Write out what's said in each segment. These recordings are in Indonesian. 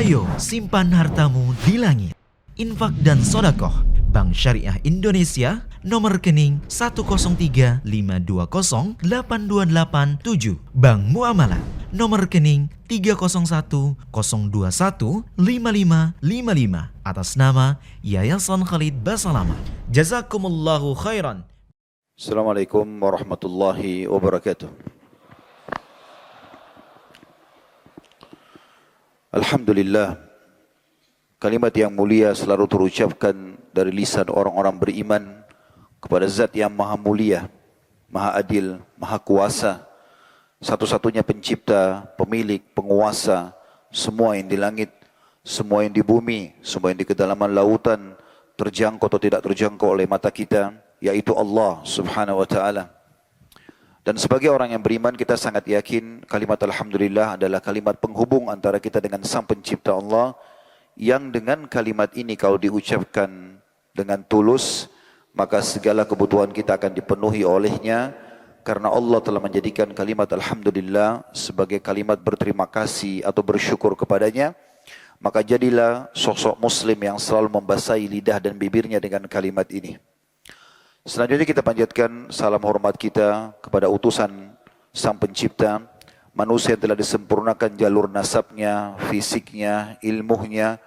Ayo simpan hartamu di langit. Infak dan sodakoh Bank Syariah Indonesia, nomor rekening 10352082887. Bank Muamalah, nomor rekening 301021555 atas nama Yayasan Khalid Basalamah. Jazakumullahu khairan. Assalamualaikum warahmatullahi wabarakatuh. Alhamdulillah, kalimat yang mulia selalu terucapkan dari lisan orang-orang beriman kepada Zat yang Maha Mulia, Maha Adil, Maha Kuasa, satu-satunya pencipta, pemilik, penguasa, semua yang di langit, semua yang di bumi, semua yang di kedalaman lautan, terjangkau atau tidak terjangkau oleh mata kita, yaitu Allah Subhanahu wa Ta'ala. Dan sebagai orang yang beriman, kita sangat yakin kalimat Alhamdulillah adalah kalimat penghubung antara kita dengan Sang Pencipta Allah, yang dengan kalimat ini kalau diucapkan dengan tulus, maka segala kebutuhan kita akan dipenuhi olehnya, karena Allah telah menjadikan kalimat Alhamdulillah sebagai kalimat berterima kasih atau bersyukur kepadanya. Maka jadilah sosok muslim yang selalu membasahi lidah dan bibirnya dengan kalimat ini. Selanjutnya kita panjatkan salam hormat kita kepada utusan Sang Pencipta, manusia yang telah disempurnakan jalur nasabnya, fisiknya, ilmunya,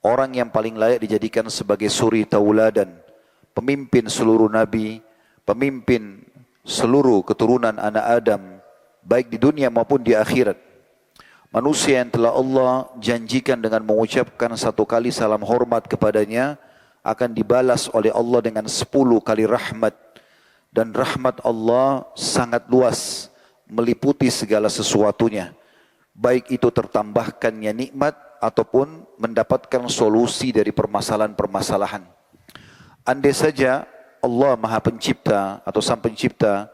orang yang paling layak dijadikan sebagai suri tauladan, pemimpin seluruh nabi, pemimpin seluruh keturunan anak Adam, baik di dunia maupun di akhirat. Manusia yang telah Allah janjikan dengan mengucapkan satu kali salam hormat kepadanya, akan dibalas oleh Allah dengan 10 kali rahmat. Dan rahmat Allah sangat luas, meliputi segala sesuatunya. Baik itu tertambahkannya nikmat ataupun mendapatkan solusi dari permasalahan-permasalahan. Andai saja Allah Maha Pencipta atau Sang Pencipta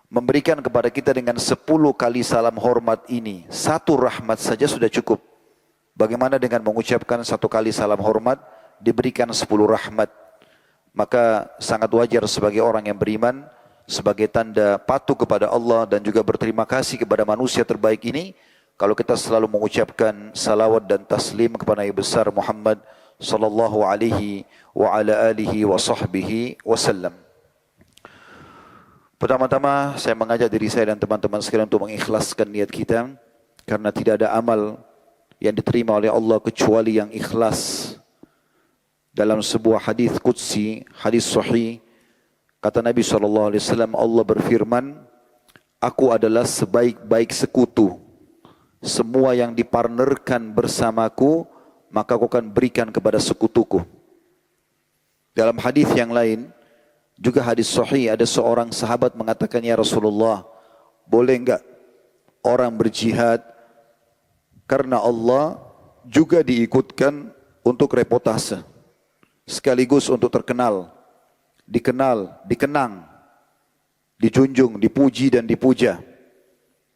memberikan kepada kita dengan 10 kali salam hormat ini, satu rahmat saja sudah cukup. Bagaimana dengan mengucapkan satu kali salam hormat, diberikan 10 rahmat? Maka sangat wajar sebagai orang yang beriman, sebagai tanda patuh kepada Allah dan juga berterima kasih kepada manusia terbaik ini, kalau kita selalu mengucapkan salawat dan taslim kepada Nabi besar Muhammad sallallahu alaihi wa ala alihi wa sahbihi wasallam. Pertama-tama saya mengajak diri saya dan teman-teman sekalian untuk mengikhlaskan niat kita, karena tidak ada amal yang diterima oleh Allah kecuali yang ikhlas. Dalam sebuah hadis qudsi, hadis sahih, kata Nabi SAW, Allah berfirman, aku adalah sebaik-baik sekutu. Semua yang dipartnerkan bersamaku, maka aku akan berikan kepada sekutuku. Dalam hadis yang lain, juga hadis sahih, ada seorang sahabat mengatakan, ya Rasulullah, boleh enggak orang berjihad karena Allah juga diikutkan untuk reputasi, sekaligus untuk terkenal, dikenang, dijunjung, dipuji dan dipuja?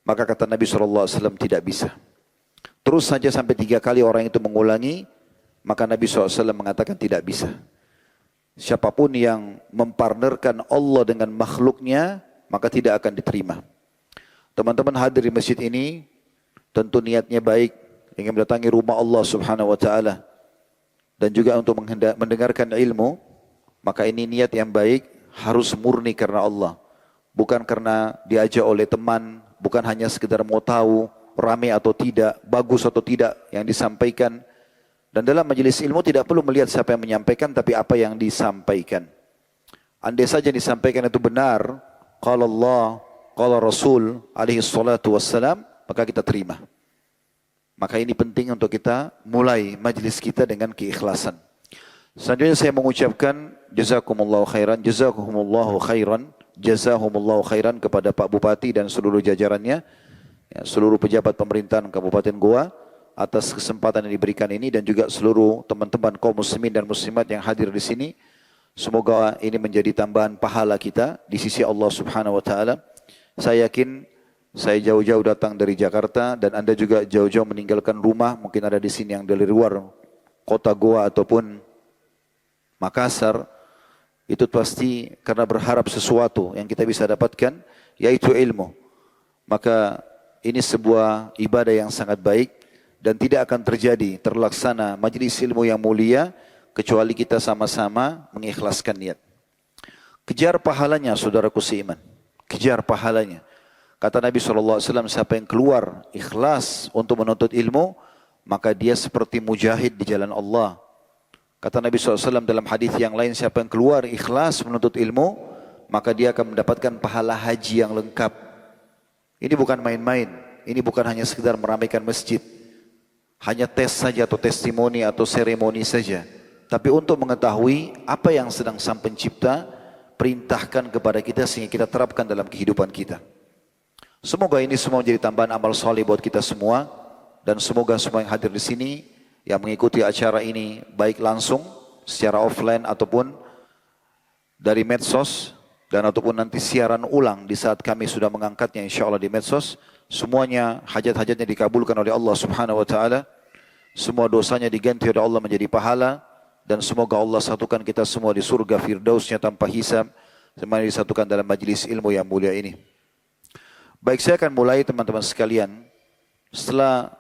Maka kata Nabi SAW, tidak bisa. Terus saja sampai 3 kali orang itu mengulangi, maka Nabi SAW mengatakan tidak bisa. Siapapun yang mempartnerkan Allah dengan makhluknya, maka tidak akan diterima. Teman-teman hadir di masjid ini, tentu niatnya baik, ingin mendatangi rumah Allah Subhanahu wa Ta'ala, dan juga untuk mendengarkan ilmu, maka ini niat yang baik, harus murni karena Allah. Bukan karena diajak oleh teman, bukan hanya sekedar mau tahu, ramai atau tidak, bagus atau tidak yang disampaikan. Dan dalam majelis ilmu tidak perlu melihat siapa yang menyampaikan, tapi apa yang disampaikan. Andai saja disampaikan itu benar, qala Allah, qala Rasul alaihi salatu wassalam, maka kita terima. Maka ini penting untuk kita mulai majlis kita dengan keikhlasan. Selanjutnya saya mengucapkan jazakumullahu khairan, jazakumullahu khairan, jazahumullahu khairan kepada Pak Bupati dan seluruh jajarannya, ya, seluruh pejabat pemerintahan Kabupaten Goa atas kesempatan yang diberikan ini, dan juga seluruh teman-teman kaum muslimin dan muslimat yang hadir di sini. Semoga ini menjadi tambahan pahala kita di sisi Allah Subhanahu wa Ta'ala. Saya yakin saya jauh-jauh datang dari Jakarta, dan Anda juga jauh-jauh meninggalkan rumah, mungkin ada di sini yang dari luar kota Goa ataupun Makassar, itu pasti karena berharap sesuatu yang kita bisa dapatkan, yaitu ilmu. Maka ini sebuah ibadah yang sangat baik, dan tidak akan terjadi terlaksana majelis ilmu yang mulia kecuali kita sama-sama mengikhlaskan niat. Kejar pahalanya saudaraku seiman. Kejar pahalanya. Kata Nabi SAW, siapa yang keluar ikhlas untuk menuntut ilmu, maka dia seperti mujahid di jalan Allah. Kata Nabi SAW dalam hadis yang lain, siapa yang keluar ikhlas menuntut ilmu, maka dia akan mendapatkan pahala haji yang lengkap. Ini bukan main-main. Ini bukan hanya sekedar meramaikan masjid. Hanya tes saja atau testimoni atau seremoni saja. Tapi untuk mengetahui apa yang sedang Sang Pencipta perintahkan kepada kita sehingga kita terapkan dalam kehidupan kita. Semoga ini semua menjadi tambahan amal soleh buat kita semua. Dan semoga semua yang hadir di sini, yang mengikuti acara ini, baik langsung secara offline ataupun dari medsos, dan ataupun nanti siaran ulang di saat kami sudah mengangkatnya insya Allah di medsos, semuanya hajat-hajatnya dikabulkan oleh Allah Subhanahu Wa Taala. Semua dosanya diganti oleh Allah menjadi pahala. Dan semoga Allah satukan kita semua di surga firdausnya tanpa hisab. Semuanya disatukan dalam majlis ilmu yang mulia ini. Baik, saya akan mulai teman-teman sekalian. Setelah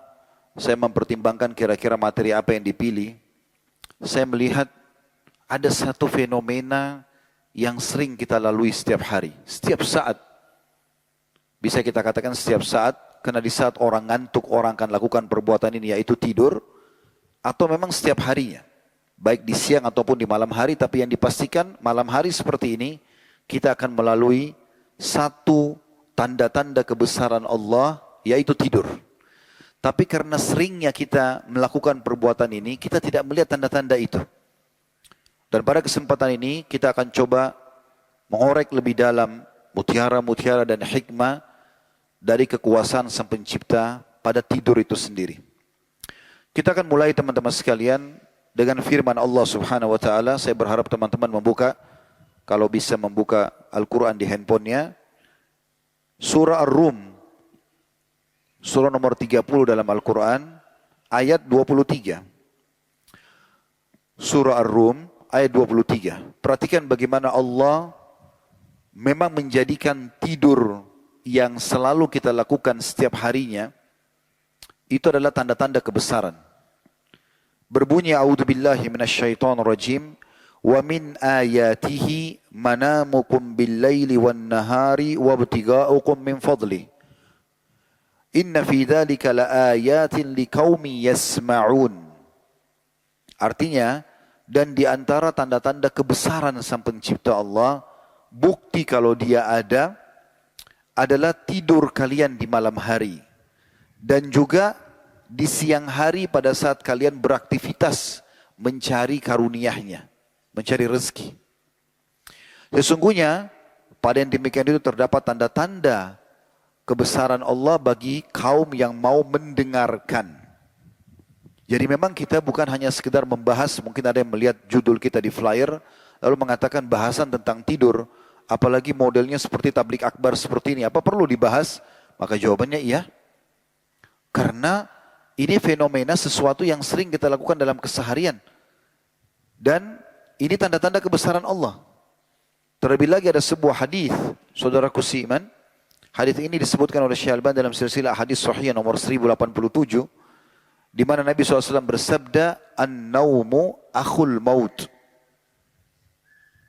saya mempertimbangkan kira-kira materi apa yang dipilih, saya melihat ada satu fenomena yang sering kita lalui setiap hari, setiap saat. Bisa kita katakan setiap saat, karena di saat orang ngantuk, orang akan lakukan perbuatan ini, yaitu tidur, atau memang setiap harinya, baik di siang ataupun di malam hari. Tapi yang dipastikan malam hari seperti ini, kita akan melalui satu tanda-tanda kebesaran Allah, yaitu tidur. Tapi karena seringnya kita melakukan perbuatan ini, kita tidak melihat tanda-tanda itu. Dan pada kesempatan ini, kita akan coba mengorek lebih dalam mutiara-mutiara dan hikmah dari kekuasaan Sang Pencipta pada tidur itu sendiri. Kita akan mulai teman-teman sekalian dengan firman Allah Subhanahu Wa Taala. Saya berharap teman-teman membuka, kalau bisa membuka Al-Quran di handphonenya. Surah Ar-Rum, surah nomor 30 dalam Al-Quran, ayat 23. Surah Ar-Rum, ayat 23. Perhatikan bagaimana Allah memang menjadikan tidur yang selalu kita lakukan setiap harinya, itu adalah tanda-tanda kebesaran. Berbunyi, A'udzubillahi minasyaitonirrajim. Wa min ayatihi manamukum bil-laili wan-nahari wabtiga'ukum min fadli. Inna fi dzalika laayatin liqaumin yasma'un. Artinya, dan di antara tanda-tanda kebesaran Sang Pencipta Allah, bukti kalau Dia ada, adalah tidur kalian di malam hari. Dan juga di siang hari pada saat kalian beraktivitas mencari karunia-Nya, mencari rezeki. Sesungguhnya pada yang demikian itu terdapat tanda-tanda kebesaran Allah bagi kaum yang mau mendengarkan. Jadi memang kita bukan hanya sekedar membahas, mungkin ada yang melihat judul kita di flyer, lalu mengatakan bahasan tentang tidur, apalagi modelnya seperti tablik akbar seperti ini, apa perlu dibahas? Maka jawabannya iya. Karena ini fenomena sesuatu yang sering kita lakukan dalam keseharian. Dan ini tanda-tanda kebesaran Allah. Terlebih lagi ada sebuah hadis, saudaraku seiman. Hadis ini disebutkan oleh Syekh Al-Albani dalam silsilah hadis sahih nomor 1087, di mana Nabi SAW bersabda, "An-naumu akhul maut."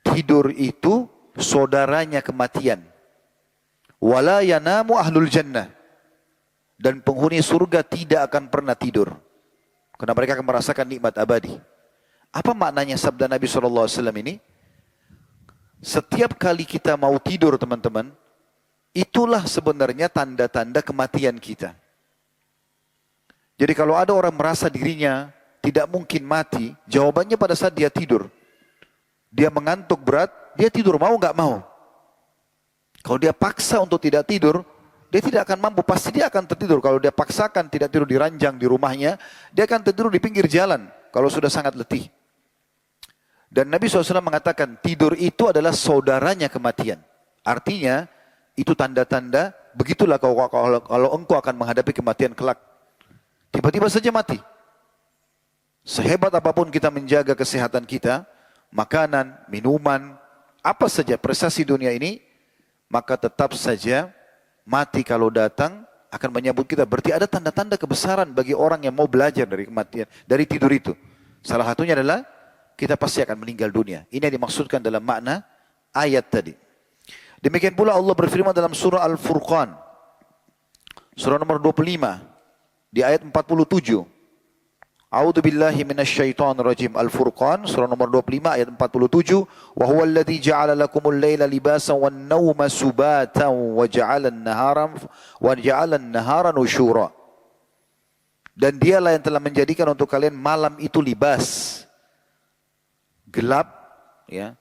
Tidur itu saudaranya kematian. Wala yanamu ahlul jannah. Dan penghuni surga tidak akan pernah tidur, karena mereka akan merasakan nikmat abadi. Apa maknanya sabda Nabi SAW ini? Setiap kali kita mau tidur teman-teman, itulah sebenarnya tanda-tanda kematian kita. Jadi kalau ada orang merasa dirinya tidak mungkin mati, jawabannya pada saat dia tidur. Dia mengantuk berat, dia tidur mau nggak mau. Kalau dia paksa untuk tidak tidur, dia tidak akan mampu, pasti dia akan tertidur. Kalau dia paksakan tidak tidur di ranjang di rumahnya, dia akan tertidur di pinggir jalan kalau sudah sangat letih. Dan Nabi SAW mengatakan tidur itu adalah saudaranya kematian. Artinya itu tanda-tanda, begitulah kalau engkau akan menghadapi kematian kelak. Tiba-tiba saja mati. Sehebat apapun kita menjaga kesehatan kita, makanan, minuman, apa saja prestasi dunia ini, maka tetap saja mati kalau datang akan menyambut kita. Berarti ada tanda-tanda kebesaran bagi orang yang mau belajar dari kematian, dari tidur itu. Salah satunya adalah kita pasti akan meninggal dunia. Ini yang dimaksudkan dalam makna ayat tadi. Demikian pula Allah berfirman dalam surah Al-Furqan, surah nomor 25, di ayat 47. A'udzu billahi minasyaitonir rajim. Al-Furqan surah nomor 25 ayat 47. Wa huwal ladzi ja'ala lakumul laila libasan wan nauma subatan wa ja'ala an-nahara nusyura. Dan dialah yang telah menjadikan untuk kalian malam itu libas. Gelap, ya.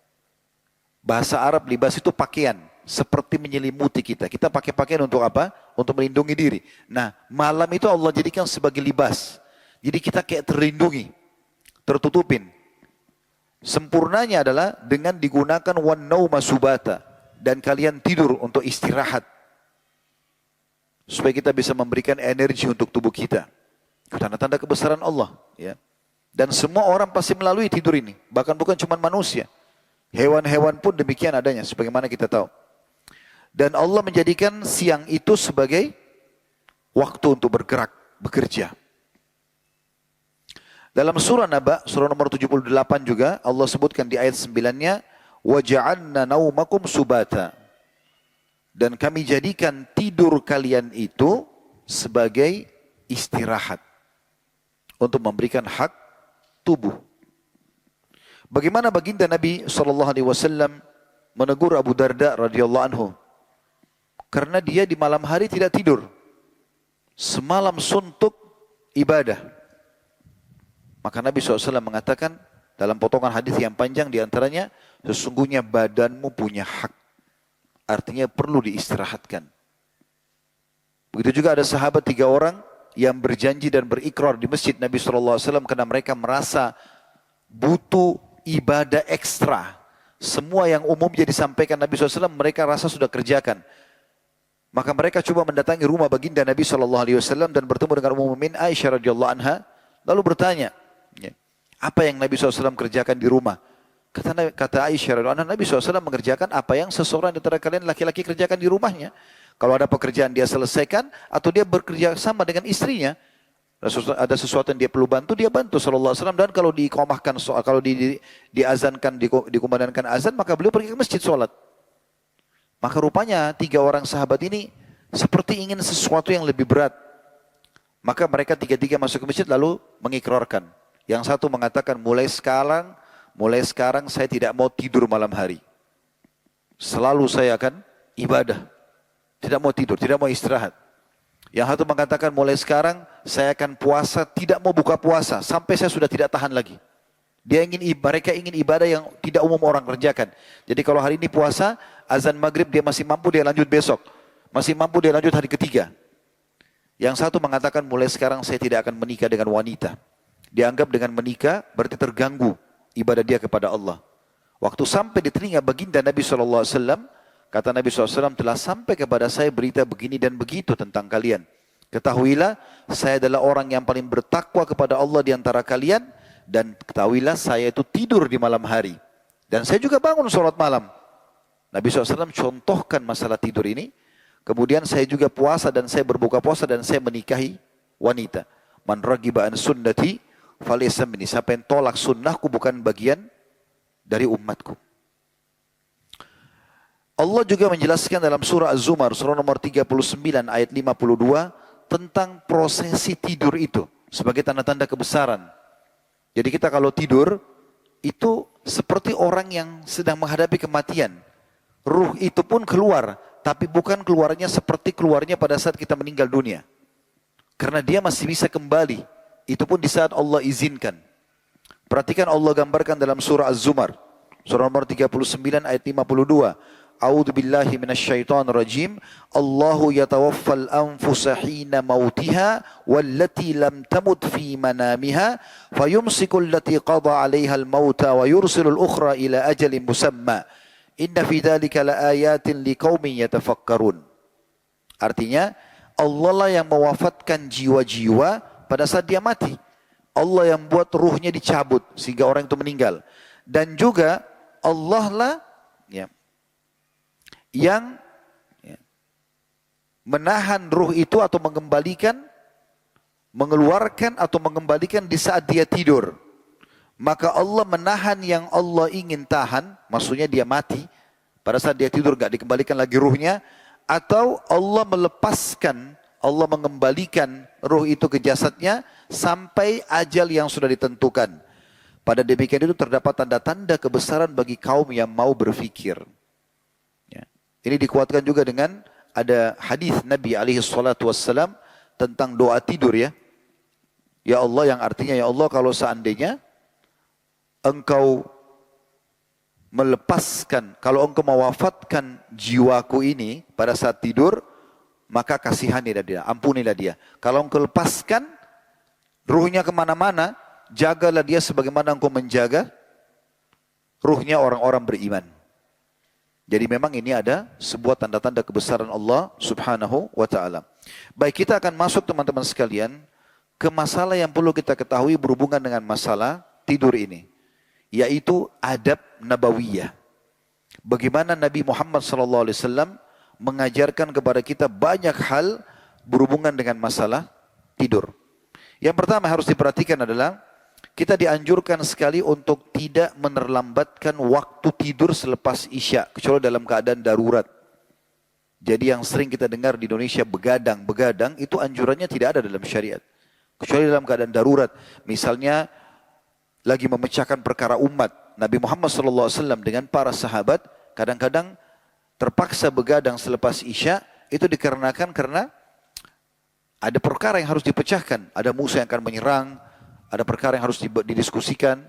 Bahasa Arab libas itu pakaian, seperti menyelimuti kita. Kita pakai pakaian untuk apa? Untuk melindungi diri. Nah, malam itu Allah jadikan sebagai libas. Jadi kita kayak terlindungi, tertutupin. Sempurnanya adalah dengan digunakan wan nauma subata, dan kalian tidur untuk istirahat. Supaya kita bisa memberikan energi untuk tubuh kita. Tanda-tanda kebesaran Allah, ya. Dan semua orang pasti melalui tidur ini, bahkan bukan cuma manusia. Hewan-hewan pun demikian adanya, sebagaimana kita tahu. Dan Allah menjadikan siang itu sebagai waktu untuk bergerak, bekerja. Dalam surah Naba, surah nomor 78 juga, Allah sebutkan di ayat 9-nya, وَجَعَلْنَا نَوْمَكُمْ سُبَاتًا. Dan kami jadikan tidur kalian itu sebagai istirahat. Untuk memberikan hak tubuh. Bagaimana baginda Nabi SAW menegur Abu Darda radhiyallahu anhu. Karena dia di malam hari tidak tidur. Semalam suntuk ibadah. Maka Nabi SAW mengatakan dalam potongan hadis yang panjang diantaranya, sesungguhnya badanmu punya hak. Artinya perlu diistirahatkan. Begitu juga ada sahabat 3 orang yang berjanji dan berikrar di masjid Nabi SAW karena mereka merasa butuh ibadah ekstra. Semua yang umumnya disampaikan Nabi SAW mereka rasa sudah kerjakan. Maka mereka coba mendatangi rumah baginda Nabi SAW dan bertemu dengan Ummul Mukminin Aisyah radhiyallahu anha. Lalu bertanya, apa yang Nabi SAW kerjakan di rumah? Kata Aisyah radhiyallahu anha, Nabi SAW mengerjakan apa yang seseorang di antara kalian laki-laki kerjakan di rumahnya. Kalau ada pekerjaan dia selesaikan atau dia bekerja sama dengan istrinya. Ada sesuatu yang dia perlu bantu, dia bantu sallallahu alaihi wasallam. Dan kalau diiqamahkan, kalau diazankan, dikumandangkan azan, maka beliau pergi ke masjid sholat. Maka rupanya 3 orang sahabat ini seperti ingin sesuatu yang lebih berat. Maka mereka 3-3 masuk ke masjid lalu mengikrarkan. Yang satu mengatakan mulai sekarang saya tidak mau tidur malam hari. Selalu saya akan ibadah. Tidak mau tidur, tidak mau istirahat. Yang satu mengatakan mulai sekarang saya akan puasa, tidak mau buka puasa sampai saya sudah tidak tahan lagi. Mereka ingin ibadah yang tidak umum orang kerjakan. Jadi kalau hari ini puasa, azan maghrib dia masih mampu, dia lanjut besok. Masih mampu, dia lanjut hari ketiga. Yang satu mengatakan mulai sekarang saya tidak akan menikah dengan wanita. Dianggap dengan menikah berarti terganggu ibadah dia kepada Allah. Waktu sampai di telinga baginda Nabi SAW, kata Nabi SAW, telah sampai kepada saya berita begini dan begitu tentang kalian. Ketahuilah, saya adalah orang yang paling bertakwa kepada Allah di antara kalian. Dan ketahuilah, saya itu tidur di malam hari. Dan saya juga bangun sholat malam. Nabi SAW contohkan masalah tidur ini. Kemudian saya juga puasa dan saya berbuka puasa dan saya menikahi wanita. Man ragiba an sunnati falaysa minni. Siapa yang tolak sunnahku bukan bagian dari umatku. Allah juga menjelaskan dalam surah Az-Zumar, surah nomor 39 ayat 52 tentang prosesi tidur itu sebagai tanda-tanda kebesaran. Jadi kita kalau tidur itu seperti orang yang sedang menghadapi kematian. Ruh itu pun keluar, tapi bukan keluarnya seperti keluarnya pada saat kita meninggal dunia. Karena dia masih bisa kembali, itu pun di saat Allah izinkan. Perhatikan Allah gambarkan dalam surah Az-Zumar, surah nomor 39 ayat 52. A'udzu billahi minasyaitonir rajim. Allahu yatawaffal anfusa hina mautiha wallati lam tamut fi manamiha fayumsikul lati qada 'alaiha al-mauta wa yursilul ukhra ila ajalin musamma. Inna fi dzalika laayatin liqaumin yatafakkarun. Artinya Allah lah yang mewafatkan jiwa-jiwa pada saat dia mati. Allah yang buat ruhnya dicabut sehingga orang itu meninggal. Dan juga Allah lah yang menahan ruh itu atau mengembalikan, mengeluarkan atau mengembalikan di saat dia tidur. Maka Allah menahan yang Allah ingin tahan, maksudnya dia mati, pada saat dia tidur gak dikembalikan lagi ruhnya, atau Allah melepaskan, Allah mengembalikan ruh itu ke jasadnya sampai ajal yang sudah ditentukan. Pada demikian itu terdapat tanda-tanda kebesaran bagi kaum yang mau berfikir. Ya. Ini dikuatkan juga dengan ada hadis Nabi SAW tentang doa tidur ya. Ya Allah, yang artinya ya Allah, kalau seandainya Engkau melepaskan, kalau Engkau mewafatkan jiwaku ini pada saat tidur, maka kasihanilah dia, ampunilah dia. Kalau Engkau lepaskan ruhnya kemana-mana, jagalah dia sebagaimana Engkau menjaga ruhnya orang-orang beriman. Jadi memang ini ada sebuah tanda-tanda kebesaran Allah Subhanahu wa ta'ala. Baik, kita akan masuk teman-teman sekalian ke masalah yang perlu kita ketahui berhubungan dengan masalah tidur ini, yaitu adab nabawiyah. Bagaimana Nabi Muhammad SAW mengajarkan kepada kita banyak hal berhubungan dengan masalah tidur. Yang pertama harus diperhatikan adalah kita dianjurkan sekali untuk tidak menerlambatkan waktu tidur selepas Isya, kecuali dalam keadaan darurat. Jadi yang sering kita dengar di Indonesia begadang, itu anjurannya tidak ada dalam syariat. Kecuali dalam keadaan darurat. Misalnya lagi memecahkan perkara umat. Nabi Muhammad SAW dengan para sahabat kadang-kadang terpaksa begadang selepas Isya, itu dikarenakan karena ada perkara yang harus dipecahkan. Ada musuh yang akan menyerang, ada perkara yang harus didiskusikan,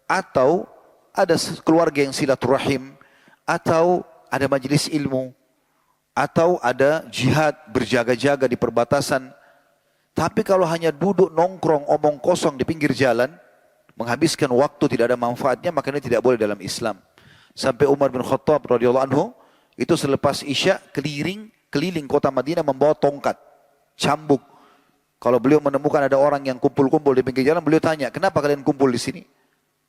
atau ada keluarga yang silaturahim, atau ada majelis ilmu, atau ada jihad berjaga-jaga di perbatasan. Tapi kalau hanya duduk nongkrong omong kosong di pinggir jalan, menghabiskan waktu tidak ada manfaatnya, maka ini tidak boleh dalam Islam. Sampai Umar bin Khattab radhiyallahu anhu itu selepas Isya keliling kota Madinah membawa tongkat, cambuk. Kalau beliau menemukan ada orang yang kumpul-kumpul di pinggir jalan, beliau tanya, kenapa kalian kumpul di sini?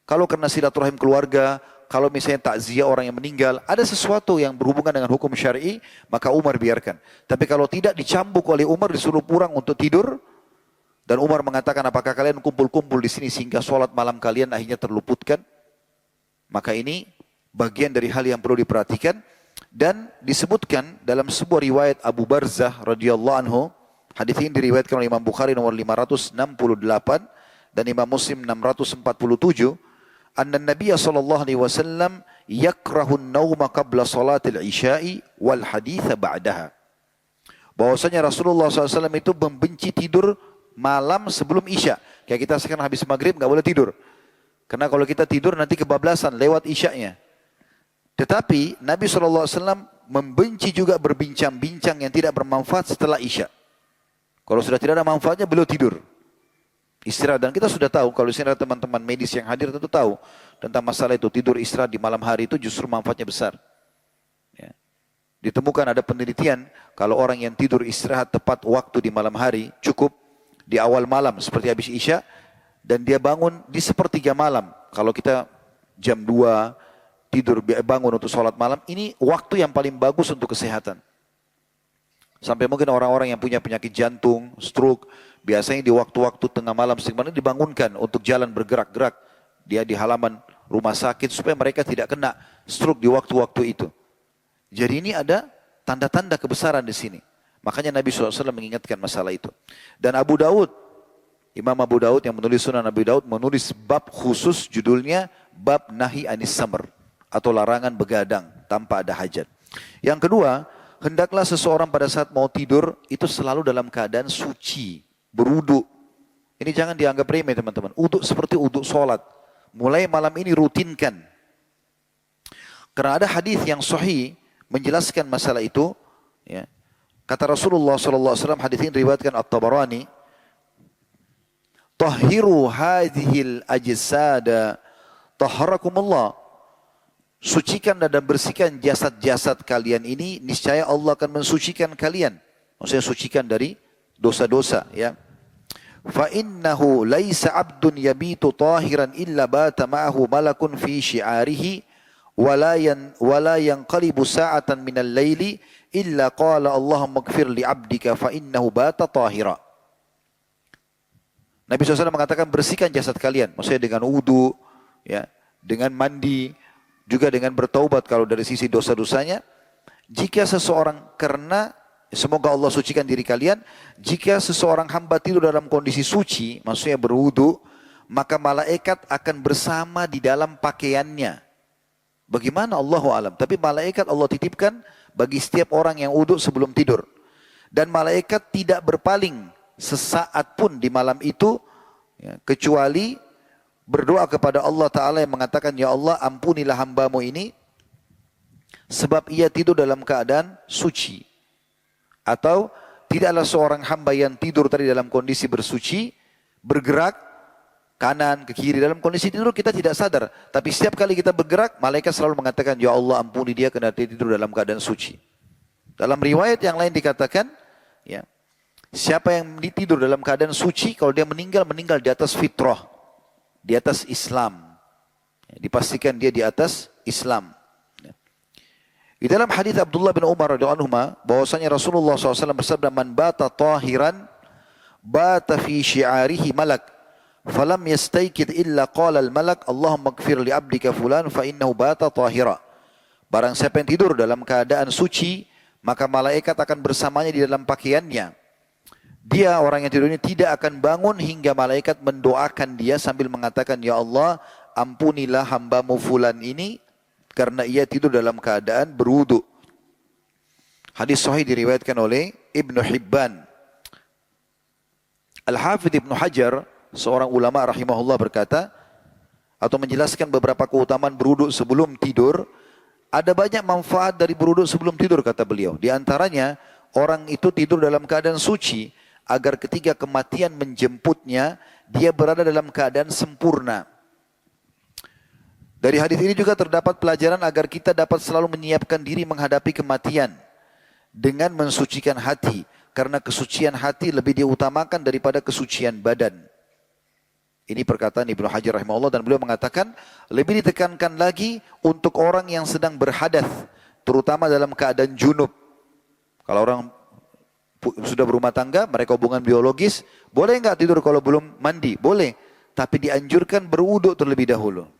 Kalau karena silaturahim keluarga, kalau misalnya takziah orang yang meninggal, ada sesuatu yang berhubungan dengan hukum syar'i, maka Umar biarkan. Tapi kalau tidak, dicambuk oleh Umar, disuruh pulang untuk tidur. Dan Umar mengatakan, apakah kalian kumpul-kumpul di sini sehingga sholat malam kalian akhirnya terluputkan? Maka ini bagian dari hal yang perlu diperhatikan. Dan disebutkan dalam sebuah riwayat Abu Barzah radhiyallahu anhu, hadis ini diriwayatkan oleh Imam Bukhari nomor 568 dan Imam Muslim 647. Anna Nabiya sallallahu alaihi wasallam yakrahu an-nauma qabla salatil isya'i wal haditha ba'daha. Bahwasanya Rasulullah SAW itu membenci tidur malam sebelum Isya. Kayak kita sekarang habis maghrib nggak boleh tidur. Karena kalau kita tidur nanti kebablasan lewat Isya'nya. Tetapi Nabi SAW membenci juga berbincang-bincang yang tidak bermanfaat setelah Isya. Kalau sudah tidak ada manfaatnya, beliau tidur. Istirahat. Dan kita sudah tahu, kalau sini ada teman-teman medis yang hadir tentu tahu tentang masalah itu. Tidur istirahat di malam hari itu justru manfaatnya besar. Ya. Ditemukan ada penelitian, kalau orang yang tidur istirahat tepat waktu di malam hari, cukup di awal malam seperti habis Isya, dan dia bangun di sepertiga malam. Kalau kita jam 2 tidur bangun untuk sholat malam, ini waktu yang paling bagus untuk kesehatan. Sampai mungkin orang-orang yang punya penyakit jantung, stroke, biasanya di waktu-waktu tengah malam sebenarnya dibangunkan untuk jalan bergerak-gerak. Dia di halaman rumah sakit supaya mereka tidak kena stroke di waktu-waktu itu. Jadi ini ada tanda-tanda kebesaran di sini. Makanya Nabi SAW mengingatkan masalah itu. Dan Abu Daud, Imam Abu Daud yang menulis Sunan Abu Daud, menulis bab khusus judulnya Bab Nahi Anis Samr, atau larangan begadang tanpa ada hajat. Yang kedua, hendaklah seseorang pada saat mau tidur itu selalu dalam keadaan suci, berwudu. Ini jangan dianggap remeh teman-teman. Wudu seperti wudu sholat. Mulai malam ini rutinkan. Karena ada hadis yang sahih menjelaskan masalah itu. Ya. Kata Rasulullah SAW, hadis ini diriwayatkan At-Tabarani, "Tahhiru hadhil ajsada tahharakumullah." Sucikan dan bersihkan jasad-jasad kalian ini, niscaya Allah akan mensucikan kalian. Maksudnya sucikan dari dosa-dosa, ya. Fa innahu laisa 'abdun yabitu tahiran illa bata ma'ahu malakun fi syi'arihi wala yanqalibu sa'atan minal laili illa qala Allahumma ighfir li 'abdika fa innahu bata tahira. Nabi SAW mengatakan bersihkan jasad kalian, maksudnya dengan wudu, ya, dengan mandi, juga dengan bertaubat kalau dari sisi dosa-dosanya. Jika seseorang, karena semoga Allah sucikan diri kalian, jika seseorang hamba tidur dalam kondisi suci, maksudnya berwudu, maka malaikat akan bersama di dalam pakaiannya. Bagaimana Allahu alam? Tapi malaikat Allah titipkan bagi setiap orang yang wudu sebelum tidur. Dan malaikat tidak berpaling sesaat pun di malam itu, ya, kecuali berdoa kepada Allah Ta'ala yang mengatakan, ya Allah ampunilah hambamu ini, sebab ia tidur dalam keadaan suci. Atau tidaklah seorang hamba yang tidur tadi dalam kondisi bersuci, bergerak kanan ke kiri dalam kondisi tidur kita tidak sadar. Tapi setiap kali kita bergerak, malaikat selalu mengatakan, ya Allah ampuni dia karena dia tidur dalam keadaan suci. Dalam riwayat yang lain dikatakan, ya, siapa yang tidur dalam keadaan suci, kalau dia meninggal, meninggal di atas fitrah, di atas Islam. Dipastikan dia di atas Islam. Di dalam hadis Abdullah bin Umar radhiyallahu anhu bahwasanya Rasulullah SAW bersabda, man bata tahiran bata fi syi'arihi malak falam yastaykid illa qala al malak Allahumma ighfir li 'abdika fulan fa innahu bata tahira. Barang siapa yang tidur dalam keadaan suci, maka malaikat akan bersamanya di dalam pakaiannya. Dia, orang yang tidur ini, tidak akan bangun hingga malaikat mendoakan dia sambil mengatakan, ya Allah ampunilah hambamu fulan ini karena ia tidur dalam keadaan berwudu. Hadis sahih diriwayatkan oleh Ibnu Hibban. Al-Hafidh Ibnu Hajar, seorang ulama rahimahullah, berkata atau menjelaskan beberapa keutamaan berwudu sebelum tidur. Ada banyak manfaat dari berwudu sebelum tidur, kata beliau. Di antaranya, orang itu tidur dalam keadaan suci agar ketika kematian menjemputnya, dia berada dalam keadaan sempurna. Dari hadis ini juga terdapat pelajaran agar kita dapat selalu menyiapkan diri menghadapi kematian dengan mensucikan hati, karena kesucian hati lebih diutamakan daripada kesucian badan. Ini perkataan Ibnu Hajar rahimahullah, dan beliau mengatakan lebih ditekankan lagi untuk orang yang sedang berhadath, terutama dalam keadaan junub. Kalau orang sudah berumah tangga, mereka hubungan biologis, boleh enggak tidur kalau belum mandi? Boleh, tapi dianjurkan berwudu terlebih dahulu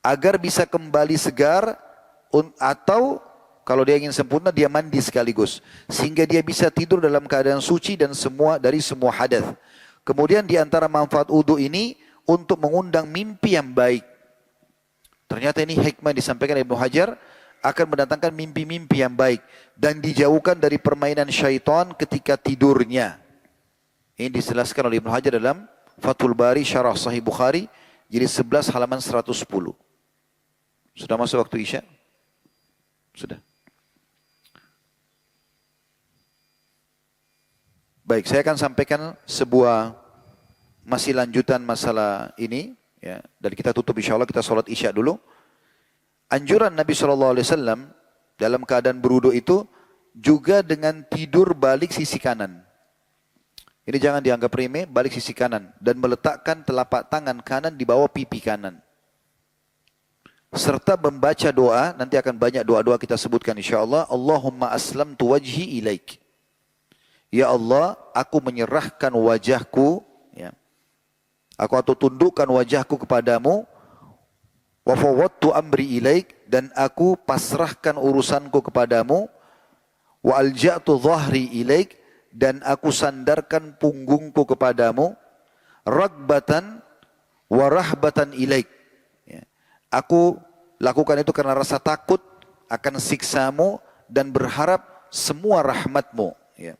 agar bisa kembali segar, atau kalau dia ingin sempurna dia mandi sekaligus sehingga dia bisa tidur dalam keadaan suci dan dari semua hadath. Kemudian di antara manfaat wudu ini untuk mengundang mimpi yang baik. Ternyata ini hikmah disampaikan Ibnu Hajar, akan mendatangkan mimpi-mimpi yang baik dan dijauhkan dari permainan syaitan ketika tidurnya. Ini dijelaskan oleh Ibnu Hajar dalam Fathul Bari Syarah Sahih Bukhari, jilid 11 halaman 110. Sudah masuk waktu Isya? Sudah. Baik, saya akan sampaikan sebuah masih lanjutan masalah ini, ya, dan kita tutup insyaAllah, kita sholat Isya dulu. Anjuran Nabi SAW dalam keadaan berwudu itu juga dengan tidur balik sisi kanan. Ini jangan dianggap remeh, balik sisi kanan. Dan meletakkan telapak tangan kanan di bawah pipi kanan. Serta membaca doa, nanti akan banyak doa-doa kita sebutkan insyaAllah. Allahumma aslamtu wajhi ilaik. Ya Allah, aku menyerahkan wajahku, ya, aku atau tundukkan wajahku kepadamu. Wa fawwadtu amri ilaik, dan aku pasrahkan urusanku kepadamu. Wa alja'tu dhahri ilaik, dan aku sandarkan punggungku kepadamu. Ragbatan wa rahbatan ilaik. Ya. Aku lakukan itu karena rasa takut akan siksamu dan berharap semua rahmatmu. Ya.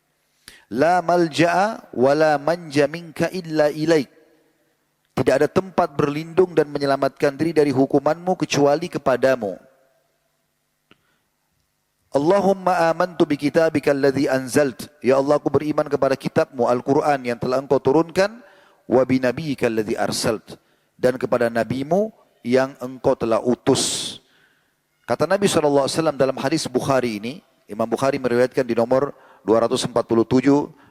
La malja'a wa la manja minka illa ilaik. Tidak ada tempat berlindung dan menyelamatkan diri dari hukumanmu kecuali kepadamu. Allahumma amantu bi kitabika alladhi anzalt. Ya Allah, aku beriman kepada kitabmu Al-Quran yang telah engkau turunkan. Wa bi nabiyyika alladhi arsalt. Dan kepada nabimu yang engkau telah utus. Kata Nabi SAW dalam hadis Bukhari ini, Imam Bukhari meriwayatkan di nomor 247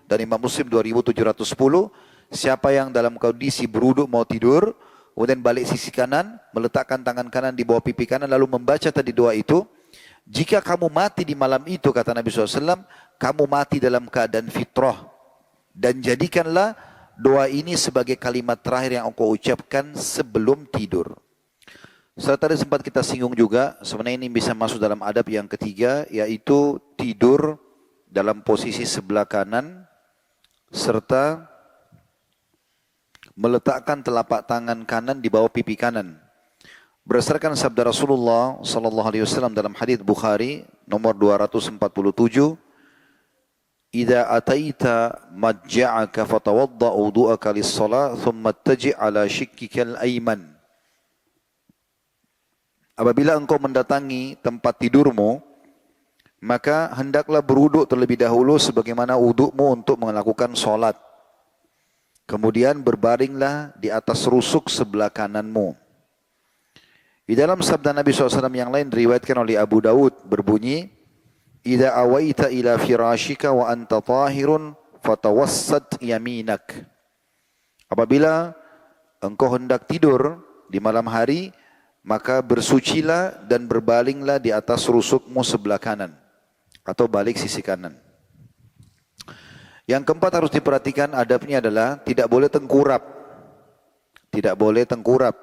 dan Imam Muslim 2710, siapa yang dalam kondisi berwudu mau tidur, kemudian balik sisi kanan, meletakkan tangan kanan di bawah pipi kanan, lalu membaca tadi doa itu. Jika kamu mati di malam itu, kata Nabi SAW, kamu mati dalam keadaan fitrah. Dan jadikanlah doa ini sebagai kalimat terakhir yang engkau ucapkan sebelum tidur. Setelah tadi sempat kita singgung juga, sebenarnya ini bisa masuk dalam adab yang ketiga, yaitu tidur dalam posisi sebelah kanan, serta meletakkan telapak tangan kanan di bawah pipi kanan. Berdasarkan sabda Rasulullah sallallahu alaihi wasallam dalam hadis Bukhari nomor 247, "Idza ataita madja'aka fatawadda wudu'aka lis-shalah thumma ittaji' ala shikkikal ayman." Apabila engkau mendatangi tempat tidurmu, maka hendaklah berwuduk terlebih dahulu sebagaimana wudukmu untuk melakukan salat. Kemudian berbaringlah di atas rusuk sebelah kananmu. Di dalam sabda Nabi SAW yang lain diriwayatkan oleh Abu Daud berbunyi, "Idza awaita ila firashika wa anta tahirun fatawassat yaminak." Apabila engkau hendak tidur di malam hari, maka bersucilah dan berbalinglah di atas rusukmu sebelah kanan atau balik sisi kanan. Yang keempat harus diperhatikan adabnya adalah tidak boleh tengkurap. Tidak boleh tengkurap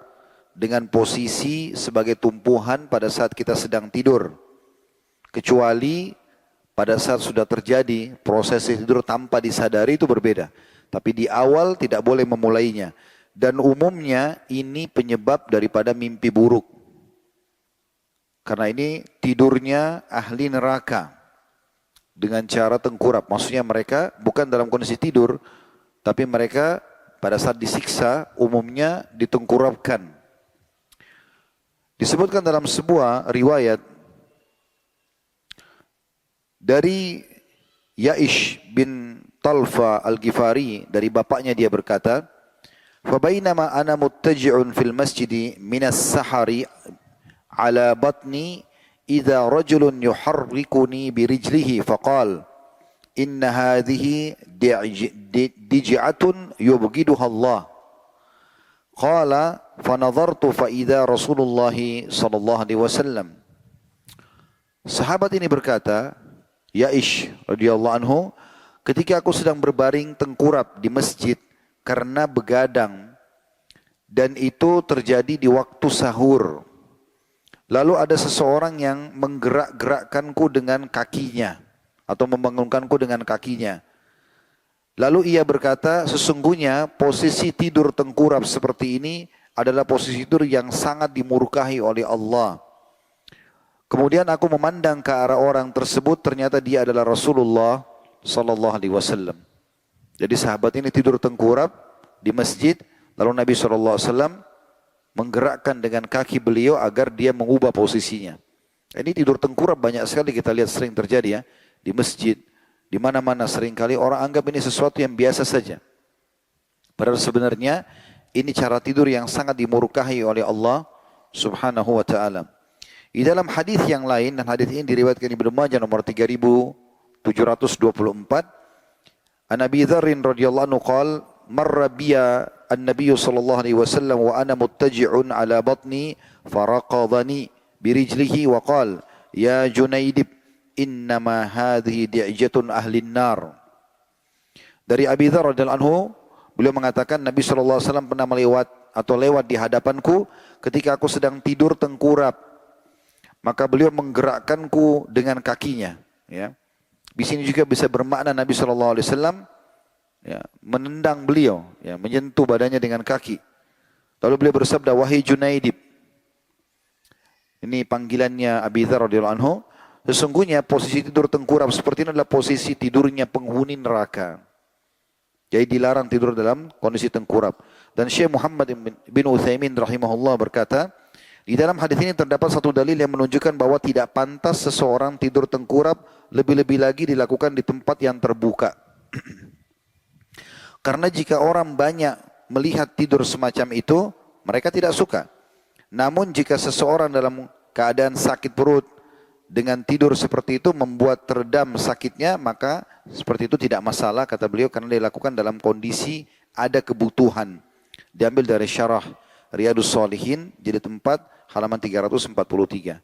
dengan posisi sebagai tumpuhan pada saat kita sedang tidur. Kecuali pada saat sudah terjadi proses tidur tanpa disadari itu berbeda. Tapi di awal tidak boleh memulainya. Dan umumnya ini penyebab daripada mimpi buruk. Karena ini tidurnya ahli neraka. Dengan cara tengkurap. Maksudnya mereka bukan dalam kondisi tidur. Tapi mereka pada saat disiksa umumnya ditengkurapkan. Disebutkan dalam sebuah riwayat dari Ya'ish bin Talfa Al-Ghifari, dari bapaknya dia berkata, "Fabainama ana muttaji'un fil masjidi minas sahari ala batni idza rajulun yuharrikuni birijlihi faqal inna hadhihi dij'atun yubghiduha Allah." Qala fanadhartu fa idza Rasulullah sallallahu alaihi wasallam. Sahabat ini berkata, Ya'ish radhiyallahu anhu, ketika aku sedang berbaring tengkurap di masjid karena begadang, dan itu terjadi di waktu sahur. Lalu ada seseorang yang menggerak-gerakkanku dengan kakinya atau membangunkanku dengan kakinya. Lalu ia berkata, sesungguhnya posisi tidur tengkurap seperti ini adalah posisi tidur yang sangat dimurkahi oleh Allah. Kemudian aku memandang ke arah orang tersebut, ternyata dia adalah Rasulullah sallallahu alaihi wasallam. Jadi sahabat ini tidur tengkurap di masjid, lalu Nabi sallallahu alaihi wasallam menggerakkan dengan kaki beliau agar dia mengubah posisinya. Ini tidur tengkurap banyak sekali kita lihat sering terjadi ya di masjid. Di mana-mana seringkali orang anggap ini sesuatu yang biasa saja. Padahal sebenarnya ini cara tidur yang sangat dimurkahi oleh Allah Subhanahu wa taala. Di dalam hadis yang lain, dan hadis ini diriwayatkan Ibnu Majah nomor 3724, An Abi Dzar radhiyallahu anhu qala marra biya an-nabiy sallallahu alaihi wasallam wa ana muttaji'un ala batni faraqadani birijlihi wa qala ya Junaidib innama hadhihi di'jatun ahlin nar. Dari Abi Dzar radhiyallahu anhu, beliau mengatakan Nabi sallallahu alaihi wasallam pernah lewat di hadapanku ketika aku sedang tidur tengkurap. Maka beliau menggerakkanku dengan kakinya, ya. Di sini juga bisa bermakna Nabi sallallahu alaihi wasallam ya, menendang beliau, ya, menyentuh badannya dengan kaki. Lalu beliau bersabda, wahai Junaidib. Ini panggilannya Abi Dzar radhiyallahu anhu. Sesungguhnya posisi tidur tengkurap seperti ini adalah posisi tidurnya penghuni neraka. Jadi dilarang tidur dalam kondisi tengkurap. Dan Syekh Muhammad bin Utsaimin rahimahullah berkata, di dalam hadis ini terdapat satu dalil yang menunjukkan bahwa tidak pantas seseorang tidur tengkurap, lebih-lebih lagi dilakukan di tempat yang terbuka. Karena jika orang banyak melihat tidur semacam itu, mereka tidak suka. Namun jika seseorang dalam keadaan sakit perut, dengan tidur seperti itu membuat teredam sakitnya, maka seperti itu tidak masalah kata beliau, karena dilakukan dalam kondisi ada kebutuhan. Diambil dari syarah Riyadus Shalihin, jilid 4, halaman 343.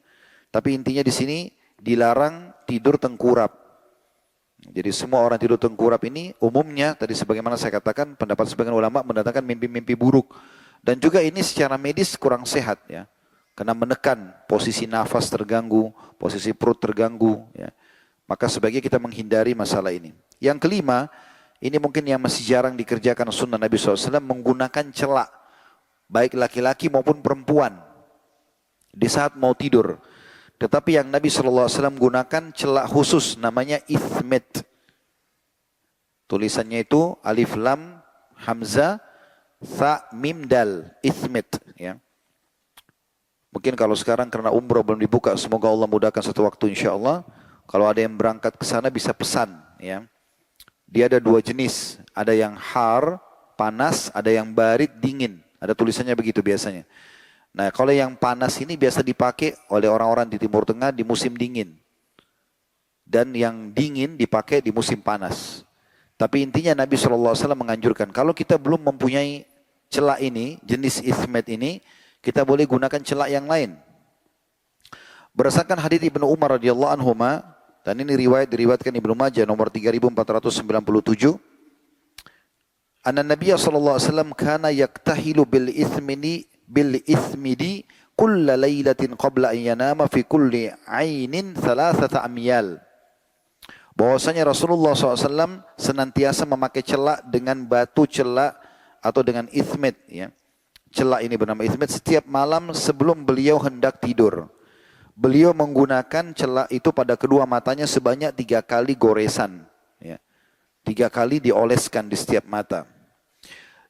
Tapi intinya di sini dilarang tidur tengkurap. Jadi semua orang tidur tengkurap ini umumnya, tadi sebagaimana saya katakan, pendapat sebagian ulama mendatangkan mimpi-mimpi buruk. Dan juga ini secara medis kurang sehat ya. Karena menekan posisi nafas terganggu, posisi perut terganggu ya. Maka sebaiknya kita menghindari masalah ini. Yang kelima, ini mungkin yang masih jarang dikerjakan sunnah Nabi SAW, menggunakan celak. Baik laki-laki maupun perempuan. Di saat mau tidur. Tetapi yang Nabi SAW gunakan celak khusus, namanya ithmit. Tulisannya itu alif lam hamzah tha mim dal, ithmit. Ya. Mungkin kalau sekarang karena umroh belum dibuka, semoga Allah mudahkan satu waktu insya Allah. Kalau ada yang berangkat ke sana bisa pesan. Ya. Dia ada dua jenis, ada yang har, panas, ada yang barid, dingin. Ada tulisannya begitu biasanya. Nah kalau yang panas ini biasa dipakai oleh orang-orang di Timur Tengah di musim dingin. Dan yang dingin dipakai di musim panas. Tapi intinya Nabi SAW menganjurkan, kalau kita belum mempunyai celak ini, jenis ithmet ini, kita boleh gunakan celak yang lain. Berdasarkan hadits Ibnu Umar radhiyallahu anhu, dan ini diriwayatkan Ibnu Majah nomor 3497. Anna Nabiya sallallahu alaihi wasallam kana yaktahilu bil ithmidi kulla lailatin qabla an yanama fi kulli ainin thalathata amyal. Bahwasanya Rasulullah SAW senantiasa memakai celak dengan batu celak atau dengan ithmit. Ya. Celak ini bernama ithmit setiap malam sebelum beliau hendak tidur. Beliau menggunakan celak itu pada kedua matanya sebanyak 3 kali goresan. Ya. 3 kali dioleskan di setiap mata.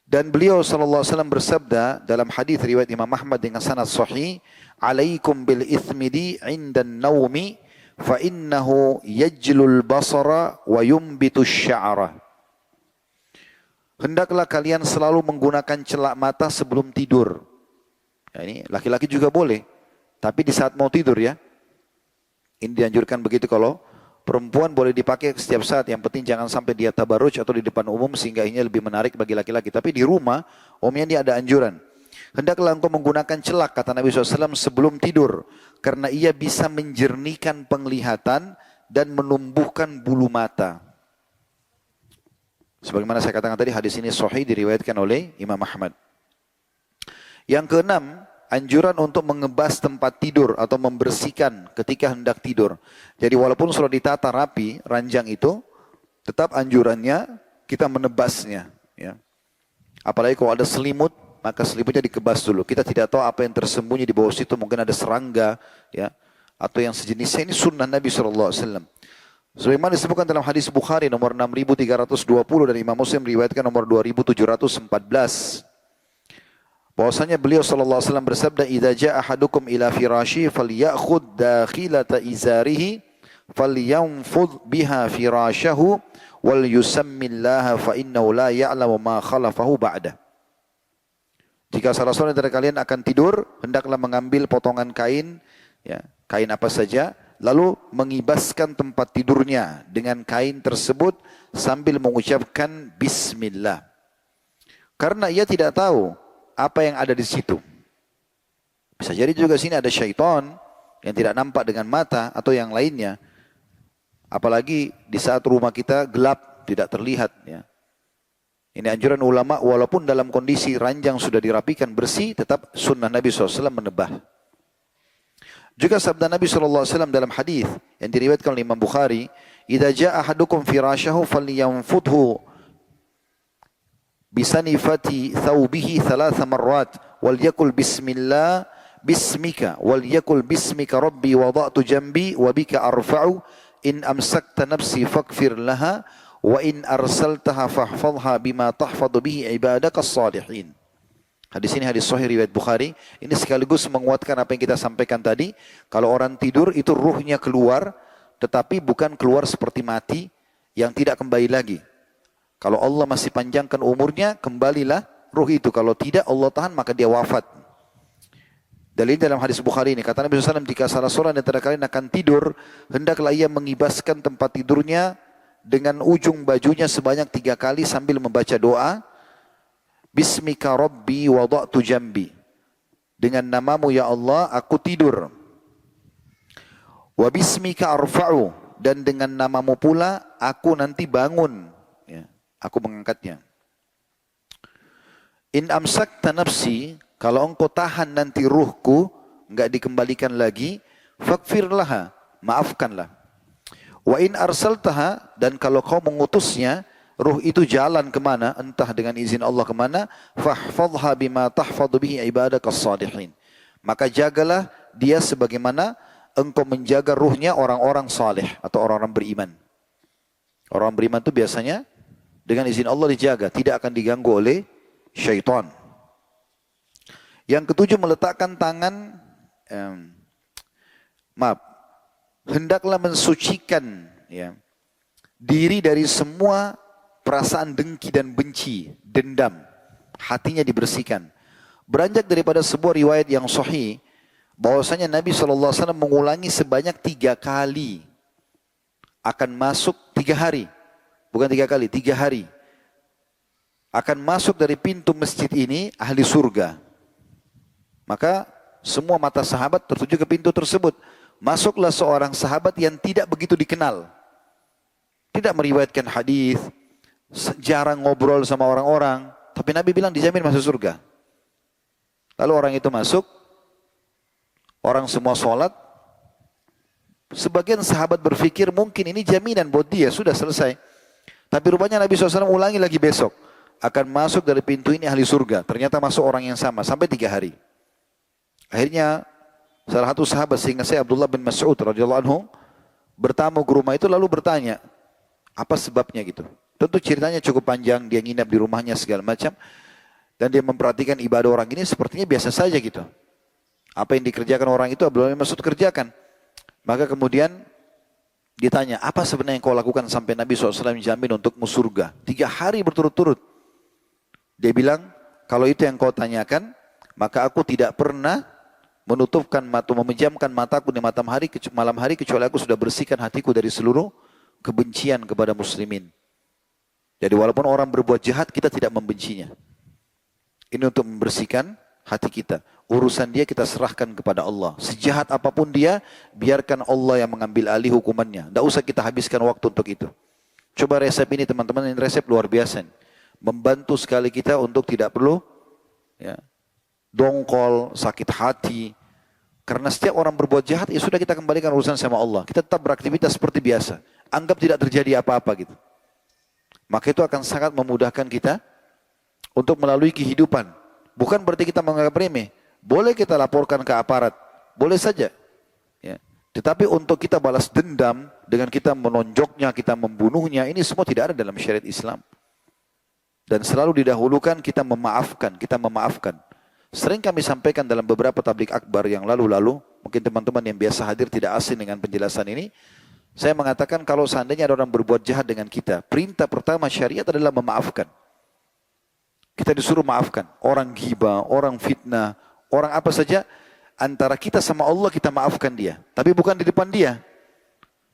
Dan beliau SAW bersabda dalam hadis riwayat Imam Ahmad dengan sanad sahih, "Alaikum bil ithmidi 'indan naumi fa innahu yajlul basara wa yumbitu sya'ra." Hendaklah kalian selalu menggunakan celak mata sebelum tidur. Ya, ini laki-laki juga boleh. Tapi di saat mau tidur ya. Ini dianjurkan begitu kalau perempuan boleh dipakai setiap saat. Yang penting jangan sampai dia tabarruj atau di depan umum sehingga ini lebih menarik bagi laki-laki. Tapi di rumah, umumnya dia ada anjuran. Hendaklah engkau menggunakan celak, kata Nabi SAW, sebelum tidur. Karena ia bisa menjernihkan penglihatan dan menumbuhkan bulu mata. Sebagaimana saya katakan tadi, hadis ini sahih diriwayatkan oleh Imam Ahmad. Yang keenam, anjuran untuk mengebas tempat tidur atau membersihkan ketika hendak tidur. Jadi walaupun sudah ditata rapi ranjang itu, tetap anjurannya kita menebasnya. Ya. Apalagi kalau ada selimut, maka selimutnya dikebas dulu. Kita tidak tahu apa yang tersembunyi di bawah situ, mungkin ada serangga, ya, atau yang sejenisnya. Ini sunnah Nabi SAW. Sebagaimana disebutkan dalam hadis Bukhari nomor 6320 dan Imam Muslim riwayatkan nomor 2714. Bahwasanya beliau sallallahu alaihi wasallam bersabda, "Idza jaa ahadukum ila firashi falyakhudh dakhilata izarihi falyanfudh biha firashahu wal yusammillaha fa innahu la ya'lamu ma khalafahu ba'da." Jika salah seorang dari kalian akan tidur, hendaklah mengambil potongan kain, ya, kain apa saja, lalu mengibaskan tempat tidurnya dengan kain tersebut sambil mengucapkan bismillah. Karena ia tidak tahu apa yang ada di situ. Bisa jadi juga sini ada syaitan yang tidak nampak dengan mata atau yang lainnya. Apalagi di saat rumah kita gelap, tidak terlihat. Ya. Ini anjuran ulama, walaupun dalam kondisi ranjang sudah dirapikan bersih, tetap sunnah Nabi SAW menebah. Juga sabda Nabi SAW dalam hadis yang diriwayatkan oleh Imam Bukhari, "Idza jaa ahadukum firashahu falyanfudhu bisanifati thawbihi thalatha marrat wal yakul bismillah bismika wal yakul bismika rabbi wada'tu jambi wa bika arfa'u in amsakta nafsi faghfir laha wa in arsaltaha fahfadhha bima tahfadhu bihi ibadaka as-salihin." Hadis ini hadis sahih riwayat Bukhari. Ini sekaligus menguatkan apa yang kita sampaikan tadi. Kalau orang tidur itu ruhnya keluar, tetapi bukan keluar seperti mati yang tidak kembali lagi. Kalau Allah masih panjangkan umurnya, kembalilah ruh itu. Kalau tidak Allah tahan, maka dia wafat. Dalil dalam hadis Bukhari ini, kata Nabi SAW, jika salah seorang di antara kalian akan tidur, hendaklah ia mengibaskan tempat tidurnya dengan ujung bajunya sebanyak 3 kali sambil membaca doa, Bismika Rabbi wada'tu jambi. dengan namamu ya Allah aku tidur. Wa bismika arfa'u, dan dengan namamu pula aku nanti bangun, ya, aku mengangkatnya. In amsakta nafsi, kalau engkau tahan nanti ruhku, enggak dikembalikan lagi, faghfir laha, maafkanlah. Wa in arsaltaha, dan kalau kau mengutusnya, ruh itu jalan kemana, entah dengan izin Allah kemana, fahfadha bima tahfadhu bihi ibadakas salihin. Maka jagalah dia sebagaimana engkau menjaga ruhnya orang-orang saleh atau orang-orang beriman. Orang beriman itu biasanya dengan izin Allah dijaga, tidak akan diganggu oleh syaitan. Yang ketujuh, meletakkan tangan, hendaklah mensucikan, ya, diri dari semua perasaan dengki dan benci, dendam. Hatinya dibersihkan. Beranjak daripada sebuah riwayat yang sahih, bahwasanya Nabi SAW mengulangi sebanyak 3 kali. Akan masuk 3 hari. Bukan 3 kali, 3 hari. Akan masuk dari pintu masjid ini ahli surga. Maka semua mata sahabat tertuju ke pintu tersebut. Masuklah seorang sahabat yang tidak begitu dikenal. Tidak meriwayatkan hadis, jarang ngobrol sama orang-orang. Tapi Nabi bilang dijamin masuk surga. Lalu orang itu masuk, orang semua sholat. Sebagian sahabat berpikir mungkin ini jaminan buat dia, sudah selesai. Tapi rupanya Nabi SAW ulangi lagi besok. Akan masuk dari pintu ini ahli surga. Ternyata masuk orang yang sama, sampai 3 hari. Akhirnya salah satu sahabat, seingat saya Abdullah bin Mas'ud radhiyallahu anhu, bertamu ke rumah itu lalu bertanya, apa sebabnya gitu. Tentu ceritanya cukup panjang, dia nginap di rumahnya segala macam. Dan dia memperhatikan ibadah orang ini sepertinya biasa saja gitu. Apa yang dikerjakan orang itu Abdullah bin Mas'ud kerjakan. Maka kemudian ditanya, apa sebenarnya yang kau lakukan sampai Nabi SAW jamin untukmu surga? 3 hari berturut-turut. Dia bilang, kalau itu yang kau tanyakan, maka aku tidak pernah menutupkan mata, memejamkan mataku di malam hari kecuali aku sudah bersihkan hatiku dari seluruh kebencian kepada muslimin. Jadi walaupun orang berbuat jahat, kita tidak membencinya. Ini untuk membersihkan hati kita. Urusan dia kita serahkan kepada Allah. Sejahat apapun dia, biarkan Allah yang mengambil alih hukumannya. Tidak usah kita habiskan waktu untuk itu. Coba resep ini teman-teman, ini resep luar biasa. Membantu sekali kita untuk tidak perlu, ya, dongkol, sakit hati. Karena setiap orang berbuat jahat, ya sudah kita kembalikan urusan sama Allah. Kita tetap beraktivitas seperti biasa. Anggap tidak terjadi apa-apa gitu. Maka itu akan sangat memudahkan kita untuk melalui kehidupan. Bukan berarti kita menganggap remeh. Boleh kita laporkan ke aparat. Boleh saja. Ya. Tetapi untuk kita balas dendam dengan kita menonjoknya, kita membunuhnya, ini semua tidak ada dalam syariat Islam. Dan selalu didahulukan kita memaafkan. Sering kami sampaikan dalam beberapa tablik akbar yang lalu-lalu, mungkin teman-teman yang biasa hadir tidak asing dengan penjelasan ini, saya mengatakan kalau seandainya ada orang berbuat jahat dengan kita, perintah pertama syariat adalah memaafkan. Kita disuruh maafkan. Orang ghibah, orang fitnah, orang apa saja, antara kita sama Allah kita maafkan dia. Tapi bukan di depan dia.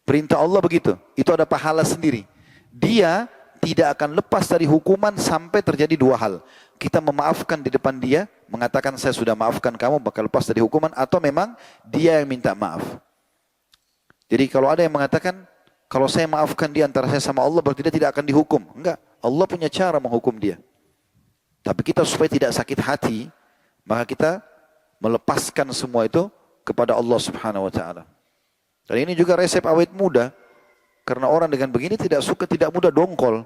Perintah Allah begitu. Itu ada pahala sendiri. Dia tidak akan lepas dari hukuman sampai terjadi 2 hal. Kita memaafkan di depan dia, mengatakan saya sudah maafkan kamu, bakal lepas dari hukuman, atau memang dia yang minta maaf. Jadi kalau ada yang mengatakan, kalau saya maafkan dia antara saya sama Allah, berarti dia tidak akan dihukum. Enggak, Allah punya cara menghukum dia. Tapi kita supaya tidak sakit hati, maka kita melepaskan semua itu kepada Allah Subhanahu wa taala. Dan ini juga resep awet muda. Karena orang dengan begini tidak mudah dongkol.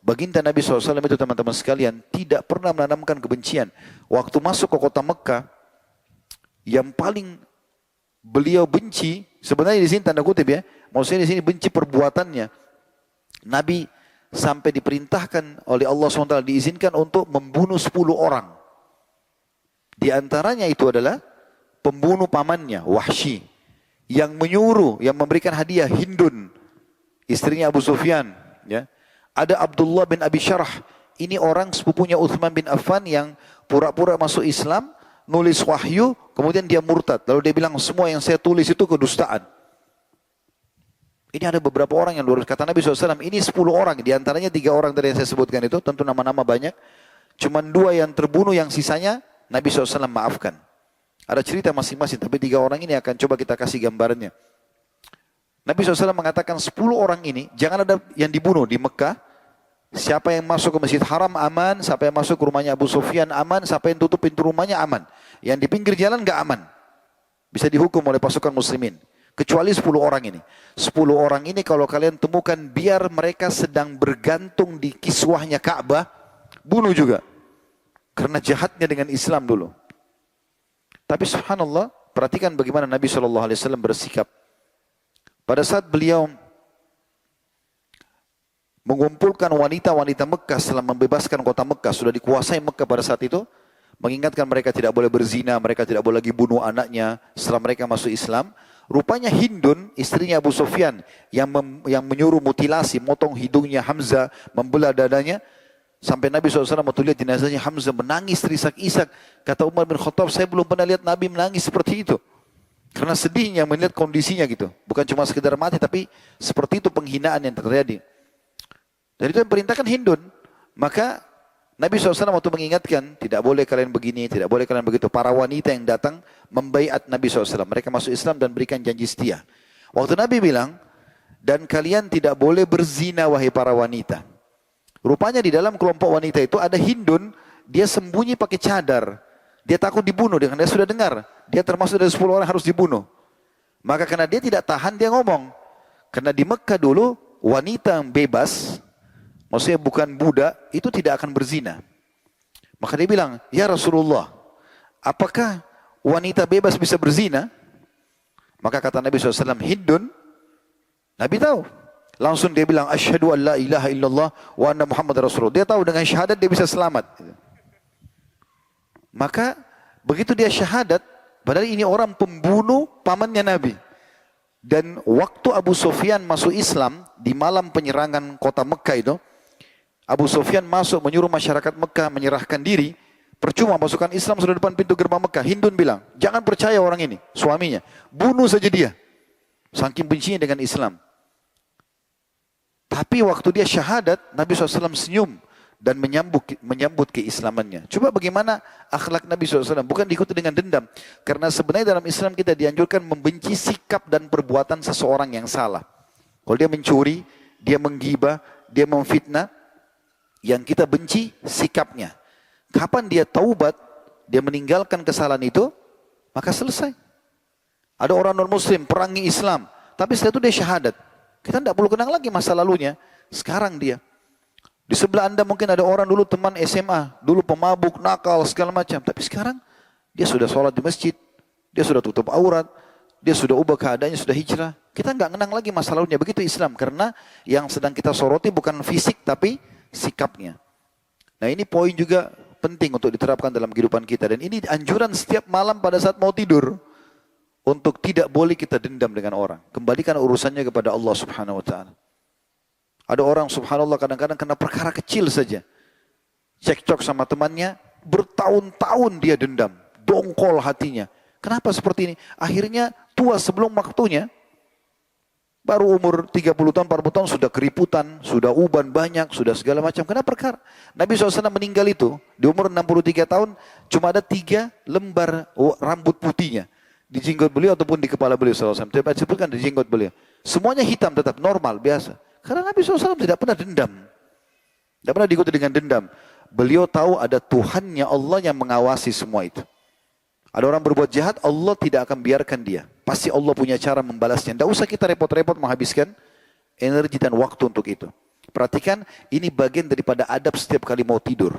Baginda Nabi SAW itu teman-teman sekalian tidak pernah menanamkan kebencian. Waktu masuk ke kota Mekah, yang paling beliau benci, sebenarnya di sini tanda kutip ya, maksudnya di sini benci perbuatannya. Nabi sampai diperintahkan oleh Allah SWT diizinkan untuk membunuh 10 orang. Di antaranya itu adalah pembunuh pamannya, Wahsy, yang menyuruh, yang memberikan hadiah Hindun, istrinya Abu Sufyan, ya. Ada Abdullah bin Abi Syarah, ini orang sepupunya Uthman bin Affan yang pura-pura masuk Islam, nulis wahyu, kemudian dia murtad. Lalu dia bilang semua yang saya tulis itu kedustaan. Ini ada beberapa orang yang lurus. Kata Nabi SAW, ini 10 orang, diantaranya 3 orang tadi yang saya sebutkan itu, tentu nama-nama banyak. Cuman 2 yang terbunuh, yang sisanya Nabi SAW maafkan. Ada cerita masing-masing, tapi 3 orang ini akan coba kita kasih gambarannya. Nabi SAW mengatakan 10 orang ini, jangan ada yang dibunuh di Mekah. Siapa yang masuk ke Masjid Haram aman, siapa yang masuk ke rumahnya Abu Sufyan aman, siapa yang tutup pintu rumahnya aman. Yang di pinggir jalan nggak aman. Bisa dihukum oleh pasukan muslimin. Kecuali 10 orang ini. 10 orang ini kalau kalian temukan, biar mereka sedang bergantung di kiswahnya Ka'bah, bunuh juga. Karena jahatnya dengan Islam dulu. Tapi subhanallah, perhatikan bagaimana Nabi SAW bersikap. Pada saat beliau mengumpulkan wanita-wanita Mekah setelah membebaskan kota Mekah, sudah dikuasai Mekah pada saat itu, mengingatkan mereka tidak boleh berzina, mereka tidak boleh lagi bunuh anaknya setelah mereka masuk Islam. Rupanya Hindun, istrinya Abu Sufyan, yang menyuruh mutilasi, motong hidungnya Hamzah, membelah dadanya, sampai Nabi SAW waktu lihat jenazahnya Hamzah menangis terisak-isak. Kata Umar bin Khattab, saya belum pernah lihat Nabi menangis seperti itu. Karena sedihnya melihat kondisinya gitu. Bukan cuma sekedar mati, tapi seperti itu penghinaan yang terjadi. Dan itu yang perintahkan Hindun. Maka Nabi SAW waktu mengingatkan, tidak boleh kalian begini, tidak boleh kalian begitu. Para wanita yang datang membaiat Nabi SAW. Mereka masuk Islam dan berikan janji setia. Waktu Nabi bilang, dan kalian tidak boleh berzina wahai para wanita. Rupanya di dalam kelompok wanita itu ada Hindun, dia sembunyi pakai cadar. Dia takut dibunuh, dia sudah dengar. Dia termasuk dari 10 orang harus dibunuh. Maka karena dia tidak tahan, dia ngomong. Karena di Mekah dulu, wanita yang bebas, maksudnya bukan budak, itu tidak akan berzina. Maka dia bilang, ya Rasulullah, apakah wanita bebas bisa berzina? Maka kata Nabi SAW, Hindun, Nabi tahu. Langsung dia bilang, asyhadu an la ilaha illallah wa anna Muhammad Rasulullah. Dia tahu dengan syahadat dia bisa selamat. Maka begitu dia syahadat, padahal ini orang pembunuh pamannya Nabi. Dan waktu Abu Sufyan masuk Islam, di malam penyerangan kota Mekah itu, Abu Sufyan masuk menyuruh masyarakat Mekah menyerahkan diri. Percuma pasukan Islam sudah depan pintu gerbang Mekah. Hindun bilang, jangan percaya orang ini, suaminya. Bunuh saja dia. Saking bencinya dengan Islam. Tapi waktu dia syahadat, Nabi SAW senyum dan menyambut keislamannya. Coba bagaimana akhlak Nabi SAW, bukan diikuti dengan dendam. Karena sebenarnya dalam Islam kita dianjurkan membenci sikap dan perbuatan seseorang yang salah. Kalau dia mencuri, dia menggibah, dia memfitnah, yang kita benci sikapnya. Kapan dia taubat, dia meninggalkan kesalahan itu, maka selesai. Ada orang non-muslim perangi Islam, tapi setelah itu dia syahadat. Kita tidak perlu kenang lagi masa lalunya. Sekarang dia. Di sebelah Anda mungkin ada orang dulu teman SMA, dulu pemabuk, nakal, segala macam. Tapi sekarang dia sudah sholat di masjid, dia sudah tutup aurat, dia sudah ubah keadaannya, sudah hijrah. Kita nggak kenang lagi masa lalunya. Begitu Islam. Karena yang sedang kita soroti bukan fisik, tapi sikapnya. Nah ini poin juga penting untuk diterapkan dalam kehidupan kita. Dan ini anjuran setiap malam pada saat mau tidur. Untuk tidak boleh kita dendam dengan orang. Kembalikan urusannya kepada Allah Subhanahu wa ta'ala. Ada orang subhanallah kadang-kadang kena perkara kecil saja. Cekcok sama temannya, bertahun-tahun dia dendam. Dongkol hatinya. Kenapa seperti ini? Akhirnya tua sebelum waktunya. Baru umur 30 tahun, 40 tahun sudah keriputan, sudah uban banyak, sudah segala macam. Kenapa perkara? Nabi SAW meninggal itu, di umur 63 tahun, cuma ada 3 lembar rambut putihnya. Di jenggot beliau ataupun di kepala beliau SAW. Tidak disebutkan di jenggot beliau. Semuanya hitam tetap, normal, biasa. Karena Nabi SAW tidak pernah dendam. Tidak pernah diikuti dengan dendam. Beliau tahu ada Tuhannya Allah yang mengawasi semua itu. Ada orang berbuat jahat, Allah tidak akan biarkan dia. Pasti Allah punya cara membalasnya. Tidak usah kita repot-repot menghabiskan energi dan waktu untuk itu. Perhatikan, ini bagian daripada adab setiap kali mau tidur.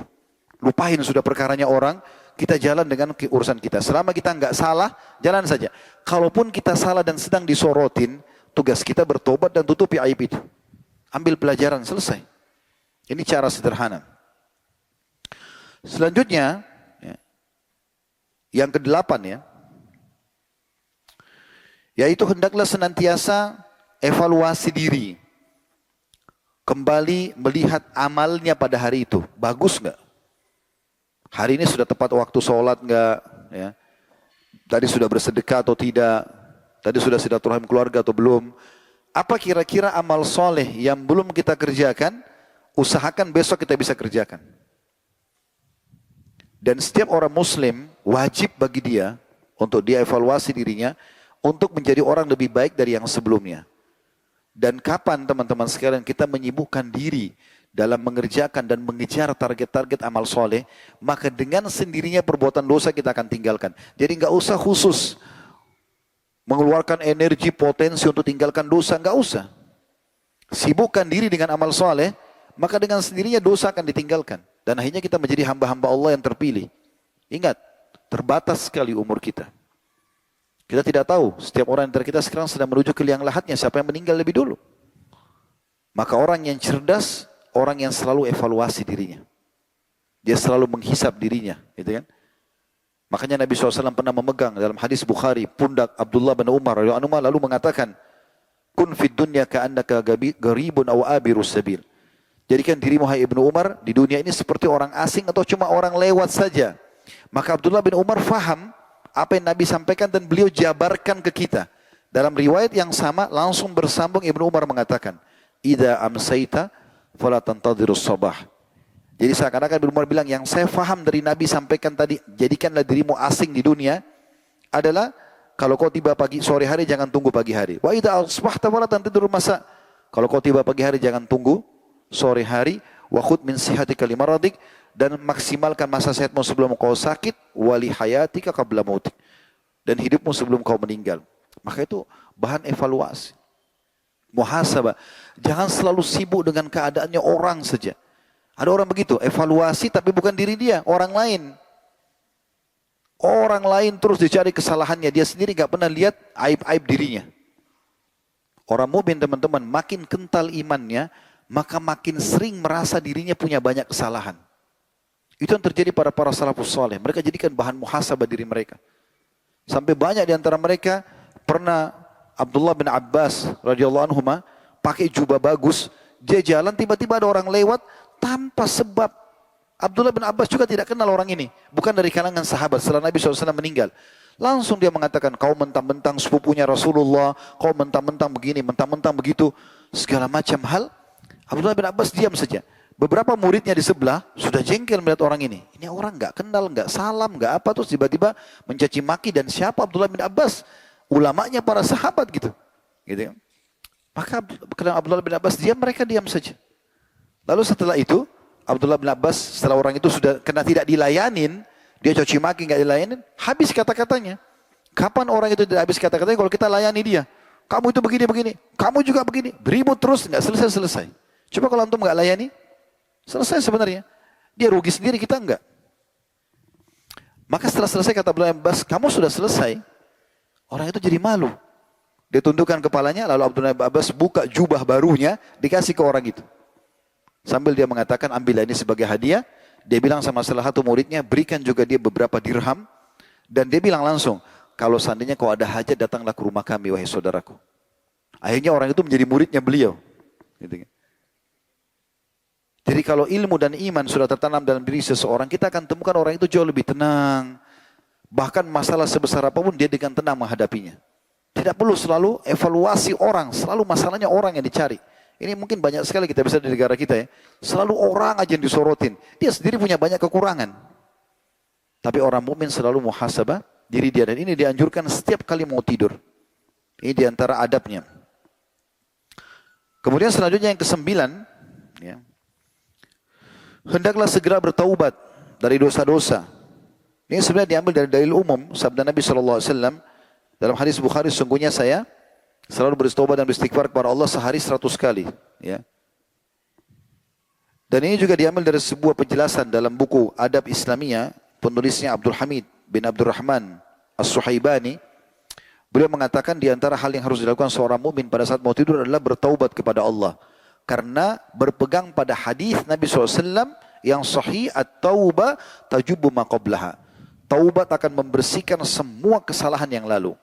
Lupain sudah perkaranya orang, kita jalan dengan urusan kita. Selama kita nggak salah, jalan saja. Kalaupun kita salah dan sedang disorotin, tugas kita bertobat dan tutupi aib itu. Ambil pelajaran, selesai. Ini cara sederhana. Selanjutnya, yang ke-8 ya, yaitu hendaklah senantiasa evaluasi diri. Kembali melihat amalnya pada hari itu. Bagus nggak? Hari ini sudah tepat waktu sholat enggak? Ya. Tadi sudah bersedekah atau tidak? Tadi sudah silaturahim keluarga atau belum? Apa kira-kira amal soleh yang belum kita kerjakan? Usahakan besok kita bisa kerjakan. Dan setiap orang muslim wajib bagi dia untuk dia evaluasi dirinya, untuk menjadi orang lebih baik dari yang sebelumnya. Dan kapan teman-teman sekalian kita menyibukkan diri dalam mengerjakan dan mengejar target-target amal soleh, maka dengan sendirinya perbuatan dosa kita akan tinggalkan. Jadi nggak usah khusus mengeluarkan energi potensi untuk tinggalkan dosa, nggak usah. Sibukkan diri dengan amal soleh, maka dengan sendirinya dosa akan ditinggalkan. Dan akhirnya kita menjadi hamba-hamba Allah yang terpilih. Ingat, terbatas sekali umur kita. Kita tidak tahu, setiap orang dari kita sekarang sedang menuju ke liang lahatnya, siapa yang meninggal lebih dulu. Maka orang yang cerdas, orang yang selalu evaluasi dirinya. Dia selalu menghisap dirinya, gitu kan? Makanya Nabi SAW pernah memegang dalam hadis Bukhari, pundak Abdullah bin Umar radhiyallahu anhu, lalu mengatakan, "Kun fid dunya ka'annaka gharibun aw abirus sabil." Jadikan dirimu hai Ibnu Umar di dunia ini seperti orang asing atau cuma orang lewat saja. Maka Abdullah bin Umar faham apa yang Nabi sampaikan dan beliau jabarkan ke kita. Dalam riwayat yang sama langsung bersambung Ibnu Umar mengatakan, "Idza amsayta fala tantadhirus sabah." Jadi seakan-akan Ibnu Umar bilang, yang saya faham dari Nabi sampaikan tadi, jadikanlah dirimu asing di dunia, adalah kalau kau tiba pagi sore hari jangan tunggu pagi hari. Wa idza asbahta fala tantadhirul masa. Kalau kau tiba pagi hari jangan tunggu sore hari. Wa khudh min sihatika limaradik, dan maksimalkan masa sehatmu sebelum kau sakit, wali hayatika qabla mautik, dan hidupmu sebelum kau meninggal. Maka itu bahan evaluasi. Muhasabah. Jangan selalu sibuk dengan keadaannya orang saja. Ada orang begitu, evaluasi tapi bukan diri dia, orang lain. Orang lain terus dicari kesalahannya, dia sendiri nggak pernah lihat aib-aib dirinya. Orang mukmin teman-teman, makin kental imannya, maka makin sering merasa dirinya punya banyak kesalahan. Itu yang terjadi pada para salafus saleh. Mereka jadikan bahan muhasabah diri mereka. Sampai banyak di antara mereka pernah Abdullah bin Abbas radhiyallahu anhu pakai jubah bagus, dia jalan tiba-tiba ada orang lewat tanpa sebab. Abdullah bin Abbas juga tidak kenal orang ini, bukan dari kalangan sahabat setelah Nabi SAW meninggal. Langsung dia mengatakan, kau mentang-mentang sepupunya Rasulullah, kau mentang-mentang begini, mentang-mentang begitu, segala macam hal. Abdullah bin Abbas diam saja. Beberapa muridnya di sebelah sudah jengkel melihat orang ini. Ini orang nggak kenal, nggak salam, nggak apa, terus tiba-tiba mencaci maki, dan siapa Abdullah bin Abbas? Ulamanya para sahabat gitu. Gitu. Maka karena Abdullah bin Abbas diam, mereka diam saja. Lalu setelah itu Abdullah bin Abbas setelah orang itu sudah kena tidak dilayanin, dia caci maki nggak dilayanin, habis kata-katanya. Kapan orang itu tidak habis kata-katanya kalau kita layani dia? Kamu itu begini-begini, kamu juga begini, beribut terus nggak selesai-selesai. Coba kalau antum nggak layani, selesai sebenarnya. Dia rugi sendiri, kita enggak. Maka setelah selesai kata Abdullah bin Abbas, kamu sudah selesai. Orang itu jadi malu. Dia tundukkan kepalanya, lalu Abdullah bin Abbas buka jubah barunya, dikasih ke orang itu. Sambil dia mengatakan, ambillah ini sebagai hadiah. Dia bilang sama salah satu muridnya, berikan juga dia beberapa dirham. Dan dia bilang langsung, kalau seandainya kau ada hajat, datanglah ke rumah kami, wahai saudaraku. Akhirnya orang itu menjadi muridnya beliau. Gitu. Jadi kalau ilmu dan iman sudah tertanam dalam diri seseorang, kita akan temukan orang itu jauh lebih tenang. Bahkan masalah sebesar apapun dia dengan tenang menghadapinya. Tidak perlu selalu evaluasi orang, selalu masalahnya orang yang dicari. Ini mungkin banyak sekali kita bisa di negara kita ya. Selalu orang aja yang disorotin. Dia sendiri punya banyak kekurangan. Tapi orang mukmin selalu muhasabah diri dia. Dan ini dianjurkan setiap kali mau tidur. Ini diantara adabnya. Kemudian selanjutnya yang ke-9. Ya. Hendaklah segera bertaubat dari dosa-dosa. Ini sebenarnya diambil dari dalil umum. Sabda Nabi SAW. Dalam hadis Bukhari, sungguhnya saya selalu bertaubat dan beristighfar kepada Allah sehari 100 kali. Ya. Dan ini juga diambil dari sebuah penjelasan dalam buku Adab Islamiyah, penulisnya Abdul Hamid bin Abdurrahman As-Suhaibani. Beliau mengatakan di antara hal yang harus dilakukan seorang mukmin pada saat mau tidur adalah bertaubat kepada Allah. Karena berpegang pada hadis Nabi SAW yang sahih, at-taubah tajubu ma qablaha. Taubat akan membersihkan semua kesalahan yang lalu.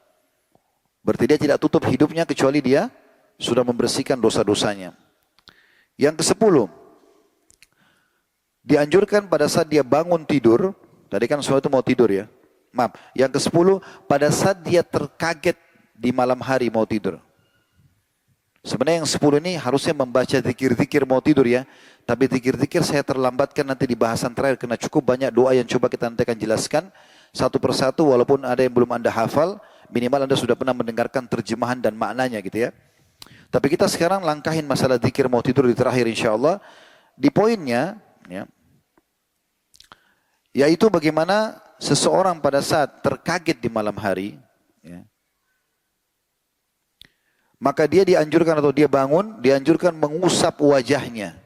Berarti dia tidak tutup hidupnya kecuali dia sudah membersihkan dosa-dosanya. Yang ke-10, dianjurkan pada saat dia bangun tidur, tadi kan semua itu mau tidur ya. Maaf, yang ke-10, pada saat dia terkaget di malam hari mau tidur. Sebenarnya yang 10 ini harusnya membaca zikir-zikir mau tidur ya. Tapi zikir-zikir saya terlambatkan nanti di bahasan terakhir. Karena cukup banyak doa yang coba kita nanti akan jelaskan. Satu persatu walaupun ada yang belum Anda hafal. Minimal Anda sudah pernah mendengarkan terjemahan dan maknanya gitu ya. Tapi kita sekarang langkahin masalah zikir mau tidur di terakhir insya Allah. Di poinnya ya, yaitu bagaimana seseorang pada saat terkaget di malam hari. Ya, maka dia dianjurkan atau dia bangun, dianjurkan mengusap wajahnya.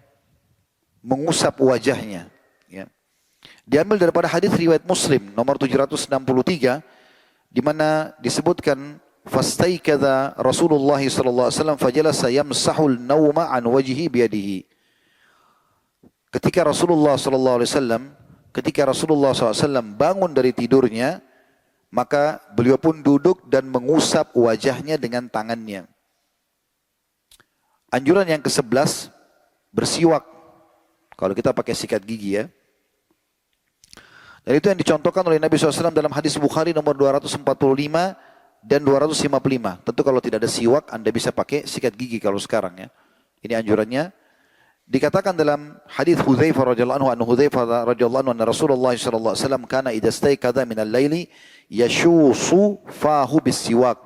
Mengusap wajahnya. Ya. Diambil daripada hadis riwayat Muslim nomor 763 di mana disebutkan fastaikadha Rasulullah sallallahu alaihi wasallam fajalasa yamsahul nauma an wajhihi biyadihi. Ketika Rasulullah sallallahu alaihi wasallam bangun dari tidurnya, maka beliau pun duduk dan mengusap wajahnya dengan tangannya. Anjuran yang ke-11, bersiwak. Kalau kita pakai sikat gigi ya. Dan itu yang dicontohkan oleh Nabi SAW dalam hadis Bukhari nomor 245 dan 255. Tentu kalau tidak ada siwak, Anda bisa pakai sikat gigi kalau sekarang ya. Ini anjurannya. Dikatakan dalam hadis Hudzaifah radhiyallahu anhu, Hudzaifah radhiyallahu anhu, Rasulullah sallallahu alaihi wasallam kana idza staiqadha min al-laili yashusu fahu bis-siwak.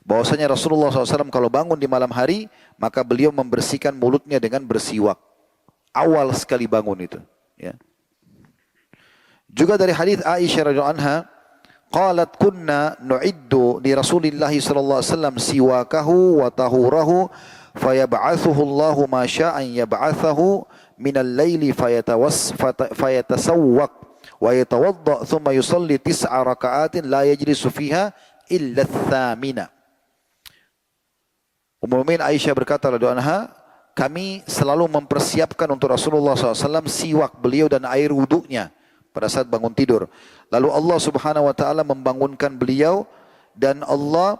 Bahwasanya Rasulullah SAW kalau bangun di malam hari, maka beliau membersihkan mulutnya dengan bersiwak. Awal sekali bangun itu. Ya. Juga dari hadis Aisyah radhiyallahu anha, qalat kunna nu'iddu li Rasulillah sallallahu alaihi wasallam siwakahu wa tahurahu fayab'athuhu Allahu ma sya'an yab'athahu min al-laili fayatasawwaq wa yatawadda thumma yusalli 9 raka'atin la yajlisu fiha illa ats-tsamina. Ummul Mukminin Aisyah berkata radhiyallahu anha, kami selalu mempersiapkan untuk Rasulullah SAW siwak beliau dan air wuduknya pada saat bangun tidur. Lalu Allah Subhanahu wa taala membangunkan beliau dan Allah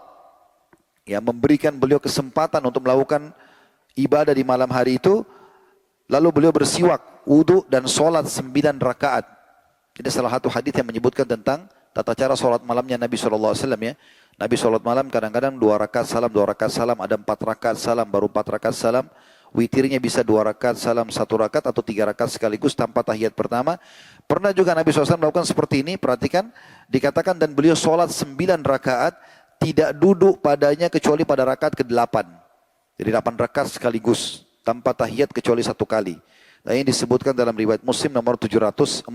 ya memberikan beliau kesempatan untuk melakukan ibadah di malam hari itu. Lalu beliau bersiwak, wuduk dan solat 9 rakaat. Ini salah satu hadis yang menyebutkan tentang tata cara solat malamnya Nabi SAW ya. Nabi sholat malam kadang-kadang 2 rakaat salam, 2 rakaat salam, ada 4 rakaat salam, baru 4 rakaat salam. Witirnya bisa 2 rakaat salam, 1 rakaat atau 3 rakaat sekaligus tanpa tahiyat pertama. Pernah juga Nabi SAW melakukan seperti ini, perhatikan. Dikatakan dan beliau sholat 9 rakaat, tidak duduk padanya kecuali pada rakaat ke-8. Jadi 8 rakaat sekaligus, tanpa tahiyat kecuali 1 kali. Nah, ini disebutkan dalam riwayat Muslim nomor 746.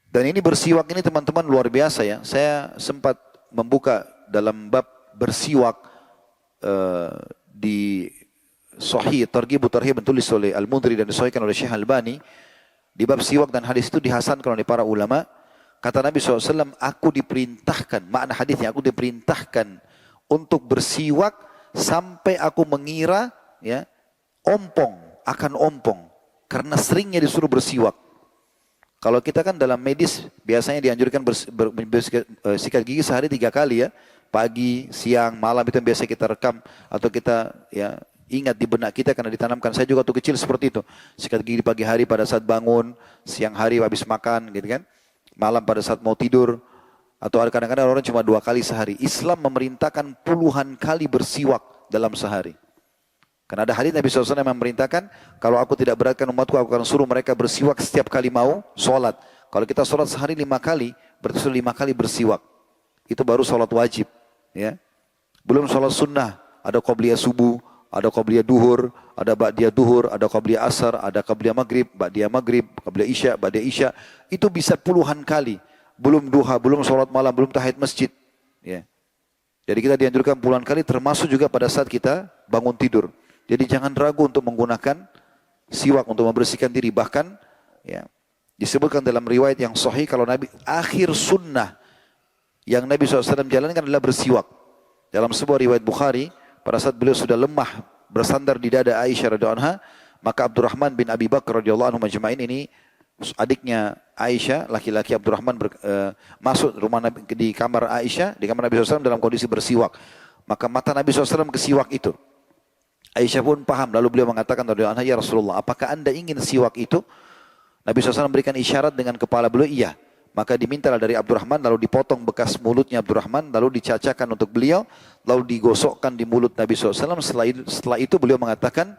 Dan ini bersiwak ini teman-teman luar biasa ya. Saya sempat membuka dalam bab bersiwak di Sahih Targhib Tarhib tulis oleh Al-Mundhiri dan disahihkan oleh Syekh Albani. Di bab siwak dan hadis itu dihasankan oleh para ulama. Kata Nabi SAW, aku diperintahkan, makna hadisnya, aku diperintahkan untuk bersiwak sampai aku mengira ya ompong, akan ompong. Karena seringnya disuruh bersiwak. Kalau kita kan dalam medis biasanya dianjurkan sikat gigi sehari 3 kali ya. Pagi, siang, malam itu yang biasa kita rekam atau kita ya ingat di benak kita karena ditanamkan. Saya juga waktu kecil seperti itu. Sikat gigi pagi hari pada saat bangun, siang hari habis makan gitu kan. Malam pada saat mau tidur atau kadang-kadang orang cuma 2 kali sehari. Islam memerintahkan puluhan kali bersiwak dalam sehari. Karena ada hadis Nabi SAW yang memerintahkan, kalau aku tidak beratkan umatku, aku akan suruh mereka bersiwak setiap kali mau sholat. Kalau kita sholat sehari 5 kali, berarti sudah 5 kali bersiwak. Itu baru sholat wajib. Ya. Belum sholat sunnah, ada qobliyah subuh, ada qobliyah duhur, ada ba'diyah duhur, ada qobliyah asar, ada qobliyah maghrib, ba'diyah maghrib, qobliyah isya, ba'diyah isya. Itu bisa puluhan kali. Belum duha, belum sholat malam, belum tahiyat masjid. Ya. Jadi kita dianjurkan puluhan kali, termasuk juga pada saat kita bangun tidur. Jadi jangan ragu untuk menggunakan siwak untuk membersihkan diri. Bahkan ya, disebutkan dalam riwayat yang sahih kalau Nabi akhir sunnah yang Nabi SAW jalankan adalah bersiwak. Dalam sebuah riwayat Bukhari, pada saat beliau sudah lemah bersandar di dada Aisyah radhiyallahu anha, maka Abdurrahman bin Abi Bakar radhiyallahu anhu majma'in ini adiknya Aisyah, laki-laki Abdurrahman masuk rumah Nabi, di kamar Aisyah, di kamar Nabi SAW dalam kondisi bersiwak. Maka mata Nabi SAW ke siwak itu. Aisyah pun paham, lalu beliau mengatakan, ya Rasulullah, apakah anda ingin siwak itu? Nabi SAW memberikan isyarat dengan kepala beliau, iya. Maka dimintalah dari Abdurrahman, lalu dipotong bekas mulutnya Abdurrahman, lalu dicacakan untuk beliau, lalu digosokkan di mulut Nabi SAW. Setelah itu beliau mengatakan,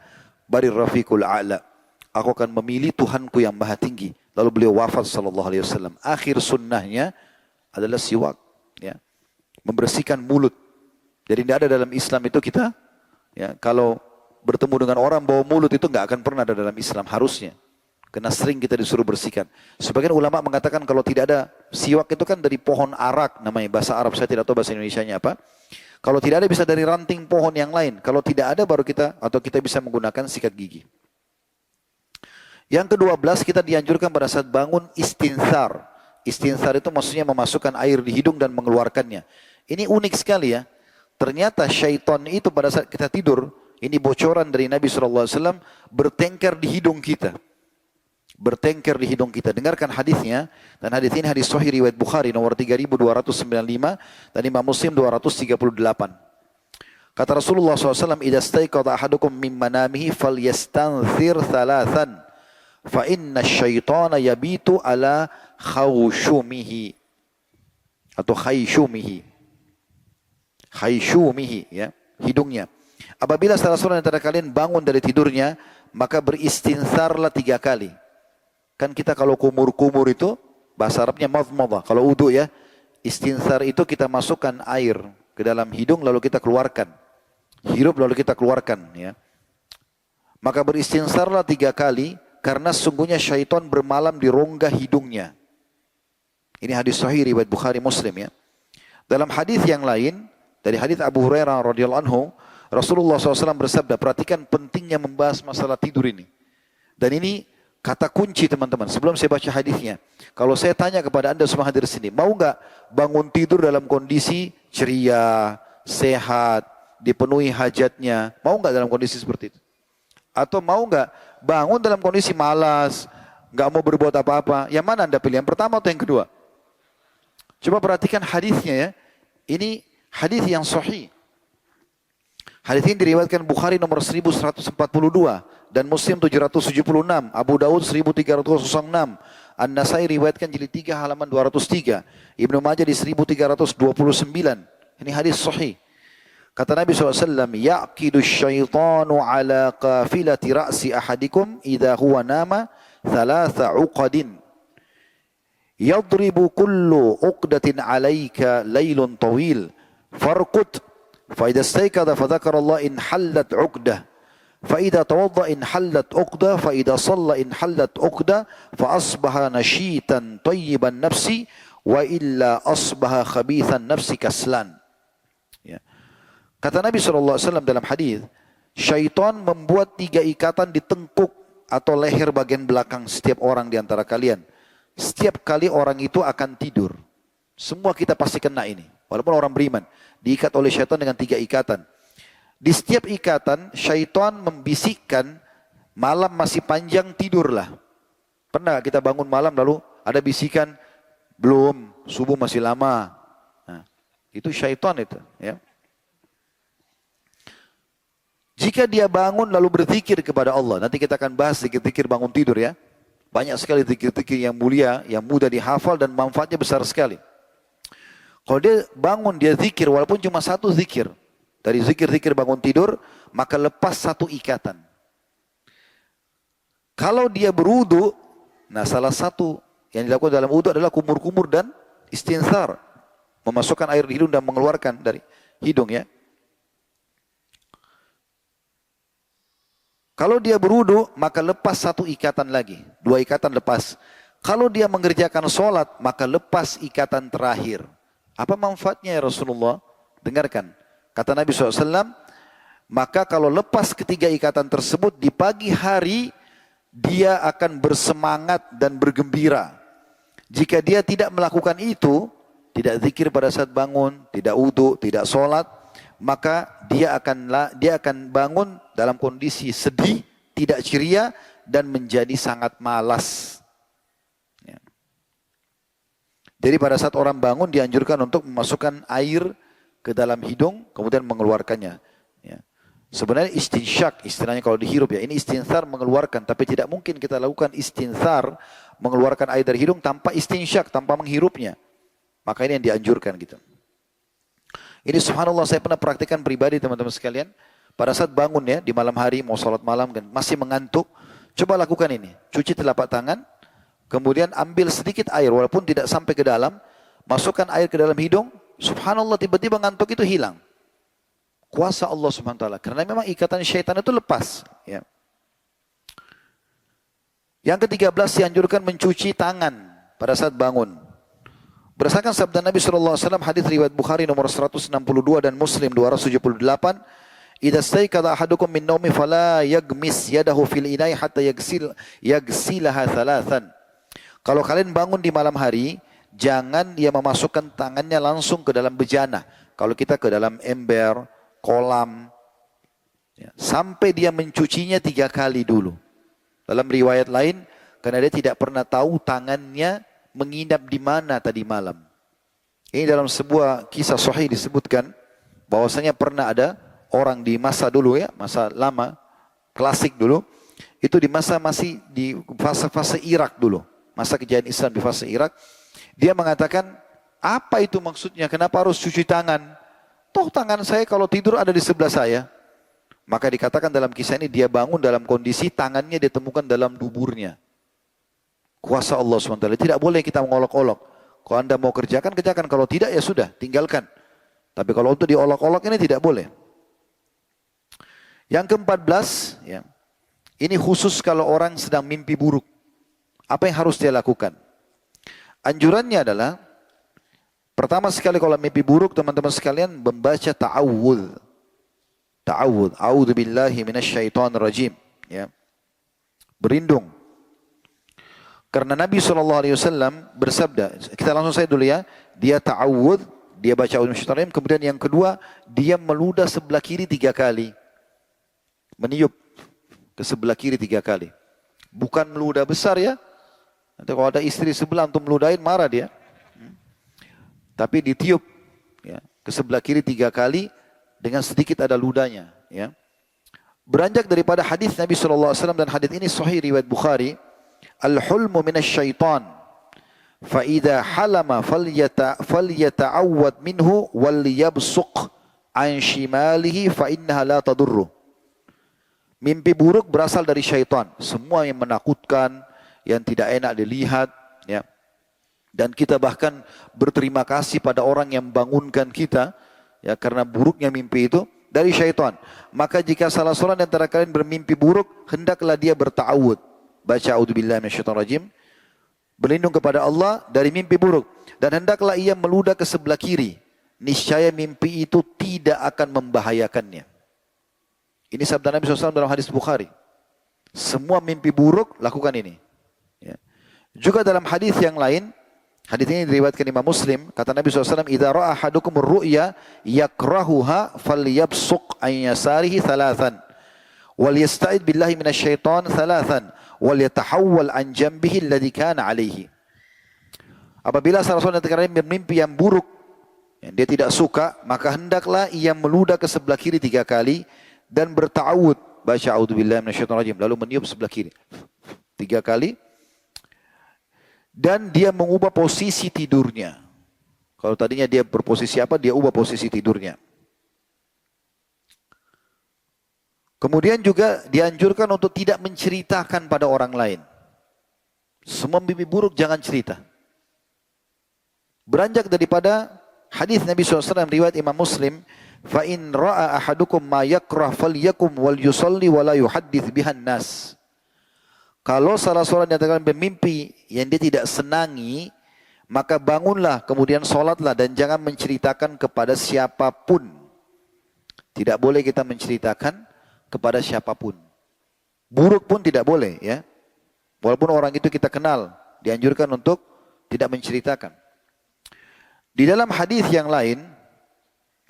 Barir Rafiqul A'la, aku akan memilih Tuhanku yang maha tinggi. Lalu beliau wafat SAW. Akhir sunnahnya adalah siwak, ya, membersihkan mulut. Jadi tidak ada dalam Islam itu kita, ya, kalau bertemu dengan orang bawa mulut itu nggak akan pernah ada dalam Islam harusnya. Karena sering kita disuruh bersihkan. Sebagian ulama mengatakan kalau tidak ada siwak itu kan dari pohon arak namanya bahasa Arab. Saya tidak tahu bahasa Indonesianya apa. Kalau tidak ada bisa dari ranting pohon yang lain. Kalau tidak ada baru kita bisa menggunakan sikat gigi. Yang ke-12 kita dianjurkan pada saat bangun istinsar. Istinsar itu maksudnya memasukkan air di hidung dan mengeluarkannya. Ini unik sekali ya. Ternyata syaitan itu pada saat kita tidur, ini bocoran dari Nabi SAW, bertengkar di hidung kita. Bertengkar di hidung kita. Dengarkan hadisnya, dan hadis ini hadis sahih riwayat Bukhari nomor 3295 dan Imam Muslim 238. Kata Rasulullah SAW, "Idza staiqadha ahadukum min manamihi falyastanthir thalathan, fa inna asyaitana yabitu ala khawshumihi." Atau khayshumihi. Khayshumihi, ya, hidungnya. Apabila salah seorang antara kalian bangun dari tidurnya, maka beristinsarlah 3 kali. Kan kita kalau kumur-kumur itu, bahasa Arabnya madmadah. Kalau wudu ya, istinsar itu kita masukkan air ke dalam hidung lalu kita keluarkan. Hirup lalu kita keluarkan. Ya. Maka beristinsarlah 3 kali, karena sungguhnya syaitan bermalam di rongga hidungnya. Ini hadis sahih riwayat Bukhari Muslim ya. Dalam hadis yang lain, dari hadis Abu Hurairah radhiyallahu anhu, Rasulullah SAW bersabda, perhatikan pentingnya membahas masalah tidur ini. Dan ini kata kunci teman-teman, sebelum saya baca hadisnya. Kalau saya tanya kepada anda semua hadir di sini, mau nggak bangun tidur dalam kondisi ceria, sehat, dipenuhi hajatnya? Mau nggak dalam kondisi seperti itu? Atau mau nggak bangun dalam kondisi malas, nggak mau berbuat apa-apa? Yang mana anda pilih? Yang pertama atau yang kedua? Coba perhatikan hadisnya ya. Ini hadis yang sahih. Hadis ini diriwayatkan Bukhari nomor 1142 dan Muslim 776, Abu Daud 1306, An-Nasai riwayatkan jilid 3 halaman 203, Ibnu Majah di 1329. Ini hadis sahih. Kata Nabi SAW, "Yaqidu syaitanu ala qafilati ra'si ahadikum idha huwa nama thalatha uqadin. Yadribu kullu uqdatin alaika laylun tawil. Farqut. فإذا استيقظ فذكر الله إن حلت عقدة فإذا توضأ إن حلت عقدة فإذا صلى إن حلت عقدة فأصبح نشيطا طيب النفس وإلا أصبح خبيث النفس كسلان." Ya. Kata Nabi SAW dalam hadis, syaitan membuat 3 ikatan di tengkuk atau leher bagian belakang setiap orang di antara kalian. Setiap kali orang itu akan tidur. Semua kita pasti kena ini. Walaupun orang beriman. Diikat oleh syaitan dengan 3 ikatan. Di setiap ikatan, syaitan membisikkan, malam masih panjang, tidurlah. Pernah kita bangun malam lalu ada bisikan, belum, subuh masih lama. Nah, itu syaitan itu. Ya. Jika dia bangun lalu berzikir kepada Allah. Nanti kita akan bahas zikir-zikir bangun tidur ya. Banyak sekali zikir-zikir yang mulia, yang mudah dihafal dan manfaatnya besar sekali. Kalau dia bangun, dia zikir, walaupun cuma 1 zikir. Dari zikir-zikir bangun tidur, maka lepas 1 ikatan. Kalau dia berwudu, nah salah satu yang dilakukan dalam wudu adalah kumur-kumur dan istinsar. Memasukkan air di hidung dan mengeluarkan dari hidung ya. Kalau dia berwudu, maka lepas 1 ikatan lagi. 2 ikatan lepas. Kalau dia mengerjakan sholat, maka lepas ikatan terakhir. Apa manfaatnya ya Rasulullah? Dengarkan. Kata Nabi SAW, maka kalau lepas ketiga ikatan tersebut di pagi hari, dia akan bersemangat dan bergembira. Jika dia tidak melakukan itu, tidak zikir pada saat bangun, tidak wudu, tidak sholat, maka dia akan bangun dalam kondisi sedih, tidak ceria, dan menjadi sangat malas. Jadi pada saat orang bangun dianjurkan untuk memasukkan air ke dalam hidung, kemudian mengeluarkannya. Ya. Sebenarnya istinsyak, istilahnya kalau dihirup ya. Ini istinthar mengeluarkan, tapi tidak mungkin kita lakukan istinthar mengeluarkan air dari hidung tanpa istinsyak, tanpa menghirupnya. Maka ini yang dianjurkan gitu. Ini subhanallah saya pernah praktikkan pribadi teman-teman sekalian. Pada saat bangun ya di malam hari mau sholat malam dan masih mengantuk, coba lakukan ini. Cuci telapak tangan, kemudian ambil sedikit air walaupun tidak sampai ke dalam, masukkan air ke dalam hidung, subhanallah tiba-tiba ngantuk itu hilang. Kuasa Allah subhanahu wa ta'ala. Karena memang ikatan syaitan itu lepas. Ya. Yang ke-13 dianjurkan mencuci tangan pada saat bangun. Berdasarkan sabda Nabi SAW, hadis riwayat Bukhari nomor 162 dan Muslim 278, "Idza staiqadha ahadukum min naumi fala yagmis yadahu fil inai hatta yagsilaha thalathan." Kalau kalian bangun di malam hari, jangan dia memasukkan tangannya langsung ke dalam bejana. Kalau kita ke dalam ember, kolam, ya, sampai dia mencucinya 3 kali dulu. Dalam riwayat lain, karena dia tidak pernah tahu tangannya menginap di mana tadi malam. Ini dalam sebuah kisah sahih disebutkan, bahwasanya pernah ada orang di masa dulu ya, masa lama, klasik dulu, itu di masa masih di fase-fase Irak dulu, masa kejayaan Islam di fase Irak, dia mengatakan, apa itu maksudnya, kenapa harus cuci tangan? Toh tangan saya kalau tidur ada di sebelah saya. Maka dikatakan dalam kisah ini dia bangun dalam kondisi tangannya ditemukan dalam duburnya. Kuasa Allah SWT. Tidak boleh kita mengolok-olok. Kalau anda mau kerjakan, kerjakan. Kalau tidak ya sudah, tinggalkan. Tapi kalau untuk diolok-olok ini tidak boleh. Yang ke-14, ya, ini khusus kalau orang sedang mimpi buruk. Apa yang harus dia lakukan? Anjurannya adalah, pertama sekali kalau mimpi buruk teman-teman sekalian membaca ta'awudz. Ta'awudz. A'udzubillahi minasyaitonirrajim. Ya. Berlindung. Karena Nabi SAW bersabda, kita langsung saja dulu ya. Dia ta'awudz, dia baca a'udzubillahi. Kemudian yang kedua, dia meludah sebelah kiri 3 kali. Meniup ke sebelah kiri 3 kali. Bukan meludah besar ya. Nanti kalau ada istri sebelah untuk meludahin marah dia. Tapi ditiup ya, ke sebelah kiri 3 kali dengan sedikit ada ludahnya. Ya. Beranjak daripada hadis Nabi SAW dan hadis ini sahih riwayat Bukhari. Al-hulmu minasyaitan. Fa'idha halama falyata'awwad minhu wal yabsuq an shimalihi fa'innaha la tadurru. Mimpi buruk berasal dari syaitan. Semua yang menakutkan, yang tidak enak dilihat. Ya. Dan kita bahkan berterima kasih pada orang yang bangunkan kita, ya, karena buruknya mimpi itu dari syaitan. Maka jika salah seorang antara kalian bermimpi buruk, hendaklah dia berta'awud. Baca a'udzubillahi minasyaitonirrajim. Berlindung kepada Allah dari mimpi buruk. Dan hendaklah ia meludah ke sebelah kiri. Niscaya mimpi itu tidak akan membahayakannya. Ini sabda Nabi SAW dalam hadis Bukhari. Semua mimpi buruk, lakukan ini. Ya. Juga dalam hadis yang lain, hadis ini diriwayatkan Imam Muslim, kata Nabi SAW, "Idza ra'a ahadukum ar-ru'ya yakrahuha falyabsuq an yasarihi thalathan wal yasta'id billahi minasyaiton thalathan wal yatahawwal an jambihi alladhi kana 'alaihi." Apabila salah seorang antara kalian bermimpi yang buruk, yang dia tidak suka, maka hendaklah ia meludah ke sebelah kiri 3 kali dan berta'awud, baca a'udzubillahi minasyaitonirrajim, lalu meniup sebelah kiri 3 kali. Dan dia mengubah posisi tidurnya. Kalau tadinya dia berposisi apa, dia ubah posisi tidurnya. Kemudian juga dianjurkan untuk tidak menceritakan pada orang lain. Semua mimpi buruk jangan cerita. Beranjak daripada hadis Nabi SAW riwayat Imam Muslim, "Fa in ra'a ahadukum ma yakrah falyakum wal yusalli wa la yuhaddits bihan nas." Kalau salah seorang yang kalian bermimpi yang dia tidak senangi, maka bangunlah, kemudian sholatlah dan jangan menceritakan kepada siapapun. Tidak boleh kita menceritakan kepada siapapun. Buruk pun tidak boleh ya. Walaupun orang itu kita kenal, dianjurkan untuk tidak menceritakan. Di dalam hadis yang lain,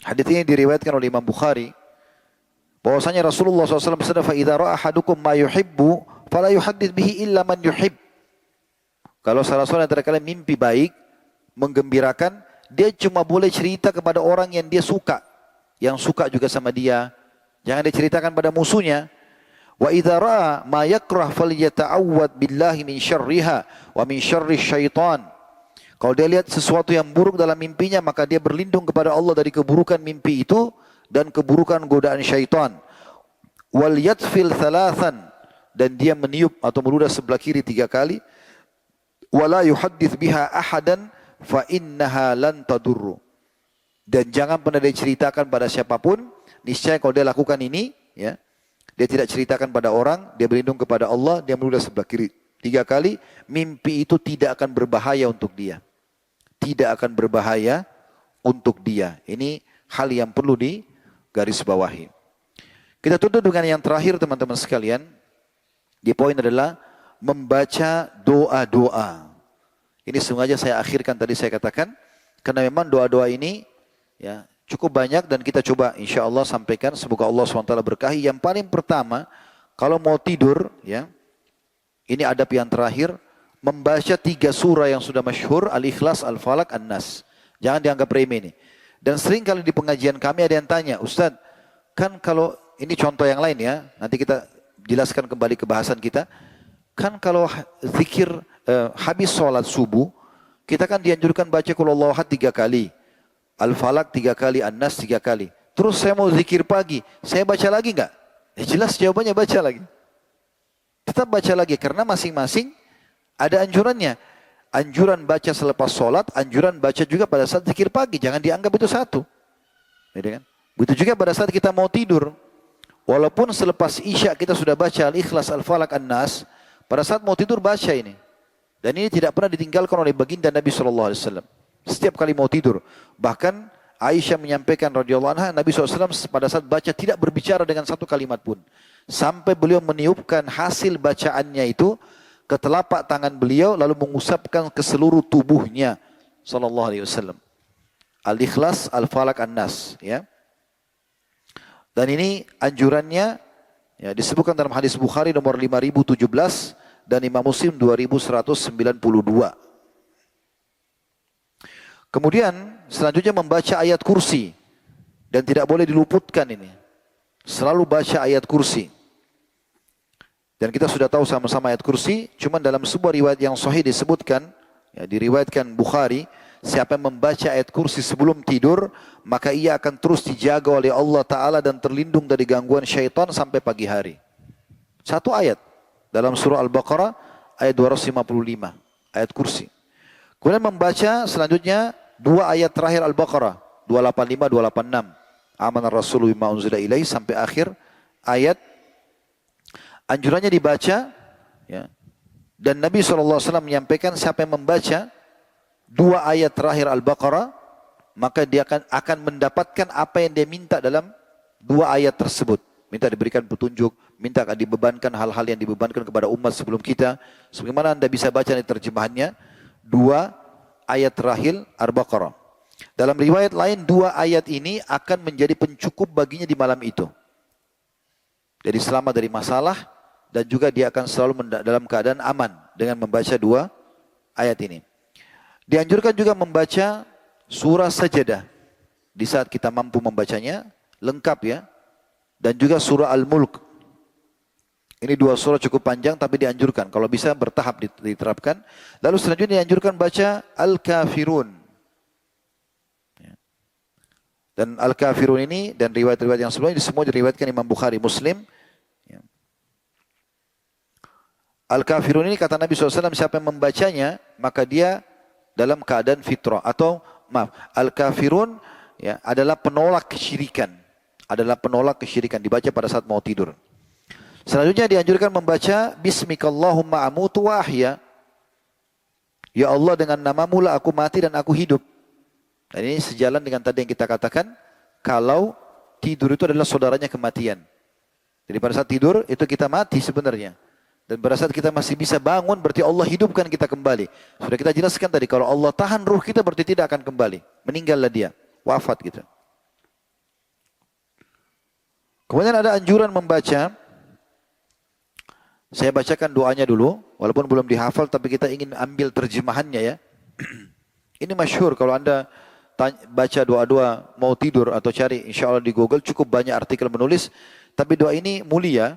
hadis ini diriwayatkan oleh Imam Bukhari, bahwasanya Rasulullah SAW bersabda, "Fa idza ra'a ahadukum ma yuhibbu fala yuhaddits bihi illa man yuhib." Kalau salah seorang antara kalian mimpi baik, menggembirakan, dia cuma boleh cerita kepada orang yang dia suka, yang suka juga sama dia, Jangan diceritakan pada musuhnya. Wa idza ra'a ma yakrah falyata'awwad billahi min syarriha wa min syarri syaitan. Kalau dia lihat sesuatu yang buruk dalam mimpinya, maka dia berlindung kepada Allah dari keburukan mimpi itu dan keburukan godaan syaitan. Wal yatfil thalathan, dan dia meniup atau meludah sebelah kiri 3 kali. Wala yuhaddits biha ahadan fa innaha lan tadurru. Dan jangan pernah dia ceritakan pada siapapun. Niscaya kalau dia lakukan ini, ya, dia tidak ceritakan pada orang, dia berlindung kepada Allah, dia meludah sebelah kiri 3 kali, mimpi itu tidak akan berbahaya untuk dia. Tidak akan berbahaya untuk dia. Ini hal yang perlu digarisbawahi. Kita tutup dengan yang terakhir teman-teman sekalian. Di poin adalah membaca doa-doa. Ini sengaja saya akhirkan tadi saya katakan, karena memang doa-doa ini ya cukup banyak dan kita coba insya Allah sampaikan. Semoga Allah SWT berkahi. Yang paling pertama, kalau mau tidur, ya, ini adab yang terakhir, membaca 3 surah yang sudah masyhur, Al-Ikhlas, Al-Falaq, An-Nas. Jangan dianggap remeh ini. Dan sering kali di pengajian kami ada yang tanya, Ustaz, kan kalau ini contoh yang lain ya, nanti kita jelaskan kembali ke bahasan kita. Kan kalau zikir habis sholat subuh, kita kan dianjurkan baca Qul Huwallahu Ahad 3 kali. Al-Falaq 3 kali, An-Nas 3 kali. Terus saya mau zikir pagi, saya baca lagi enggak? Ya jelas jawabannya baca lagi. Tetap baca lagi karena masing-masing ada anjurannya. Anjuran baca selepas sholat, anjuran baca juga pada saat zikir pagi. Jangan dianggap itu satu. Kan? Begitu juga pada saat kita mau tidur. Walaupun selepas Isya kita sudah baca Al-Ikhlas, Al-Falaq, An-Nas, pada saat mau tidur baca ini. Dan ini tidak pernah ditinggalkan oleh baginda Nabi SAW. Setiap kali mau tidur. Bahkan Aisyah menyampaikan radhiyallahu anha, Nabi SAW pada saat baca tidak berbicara dengan satu kalimat pun. Sampai beliau meniupkan hasil bacaannya itu ke telapak tangan beliau, lalu mengusapkan ke seluruh tubuhnya. Sallallahu alaihi wasallam. Al-Ikhlas, Al-Falaq, An-Nas. Ya. Dan ini anjurannya ya, disebutkan dalam hadis Bukhari nomor 5017 dan Imam Muslim 2192. Kemudian selanjutnya membaca ayat kursi. Dan tidak boleh diluputkan ini. Selalu baca ayat kursi. Dan kita sudah tahu sama-sama ayat kursi. Cuma dalam sebuah riwayat yang sahih disebutkan. Ya, diriwayatkan Bukhari. Siapa yang membaca ayat kursi sebelum tidur, maka ia akan terus dijaga oleh Allah Ta'ala dan terlindung dari gangguan syaitan sampai pagi hari. Satu ayat. Dalam surah Al-Baqarah ayat 255. Ayat kursi. Kemudian membaca selanjutnya 2 ayat terakhir Al-Baqarah. 285, 286. Amanar Rasulu bima unzila ilaihi sampai akhir ayat. Anjurannya dibaca. Ya. Dan Nabi SAW menyampaikan siapa yang membaca 2 ayat terakhir Al-Baqarah, maka dia akan mendapatkan apa yang dia minta dalam 2 ayat tersebut. Minta diberikan petunjuk, minta dibebankan hal-hal yang dibebankan kepada umat sebelum kita. Sebagaimana Anda bisa baca di terjemahannya, 2 ayat terakhir Al-Baqarah. Dalam riwayat lain, 2 ayat ini akan menjadi pencukup baginya di malam itu. Jadi selamat dari masalah dan juga dia akan selalu dalam keadaan aman dengan membaca 2 ayat ini. Dianjurkan juga membaca surah Sajadah di saat kita mampu membacanya, lengkap ya. Dan juga surah Al-Mulk. Ini 2 surah cukup panjang tapi dianjurkan. Kalau bisa bertahap diterapkan. Lalu selanjutnya dianjurkan baca Al-Kafirun. Dan Al-Kafirun ini dan riwayat-riwayat yang sebelumnya semua diriwayatkan Imam Bukhari, Muslim. Al-Kafirun ini kata Nabi SAW, siapa yang membacanya maka dia dalam keadaan fitrah atau Al-Kafirun ya, adalah penolak kesyirikan. Adalah penolak kesyirikan dibaca pada saat mau tidur. Selanjutnya dianjurkan membaca Bismikallahumma amutu wa ahya. Ya Allah, dengan namamu lah aku mati dan aku hidup. Dan ini sejalan dengan tadi yang kita katakan, kalau tidur itu adalah saudaranya kematian. Jadi pada saat tidur itu kita mati sebenarnya. Dan pada saat kita masih bisa bangun, berarti Allah hidupkan kita kembali. Sudah kita jelaskan tadi, kalau Allah tahan ruh kita berarti tidak akan kembali. Meninggallah dia, wafat gitu. Kemudian ada anjuran membaca. Saya bacakan doanya dulu, walaupun belum dihafal, tapi kita ingin ambil terjemahannya ya. Ini masyhur, kalau Anda baca doa-doa mau tidur atau cari insya Allah di Google cukup banyak artikel menulis. Tapi doa ini mulia.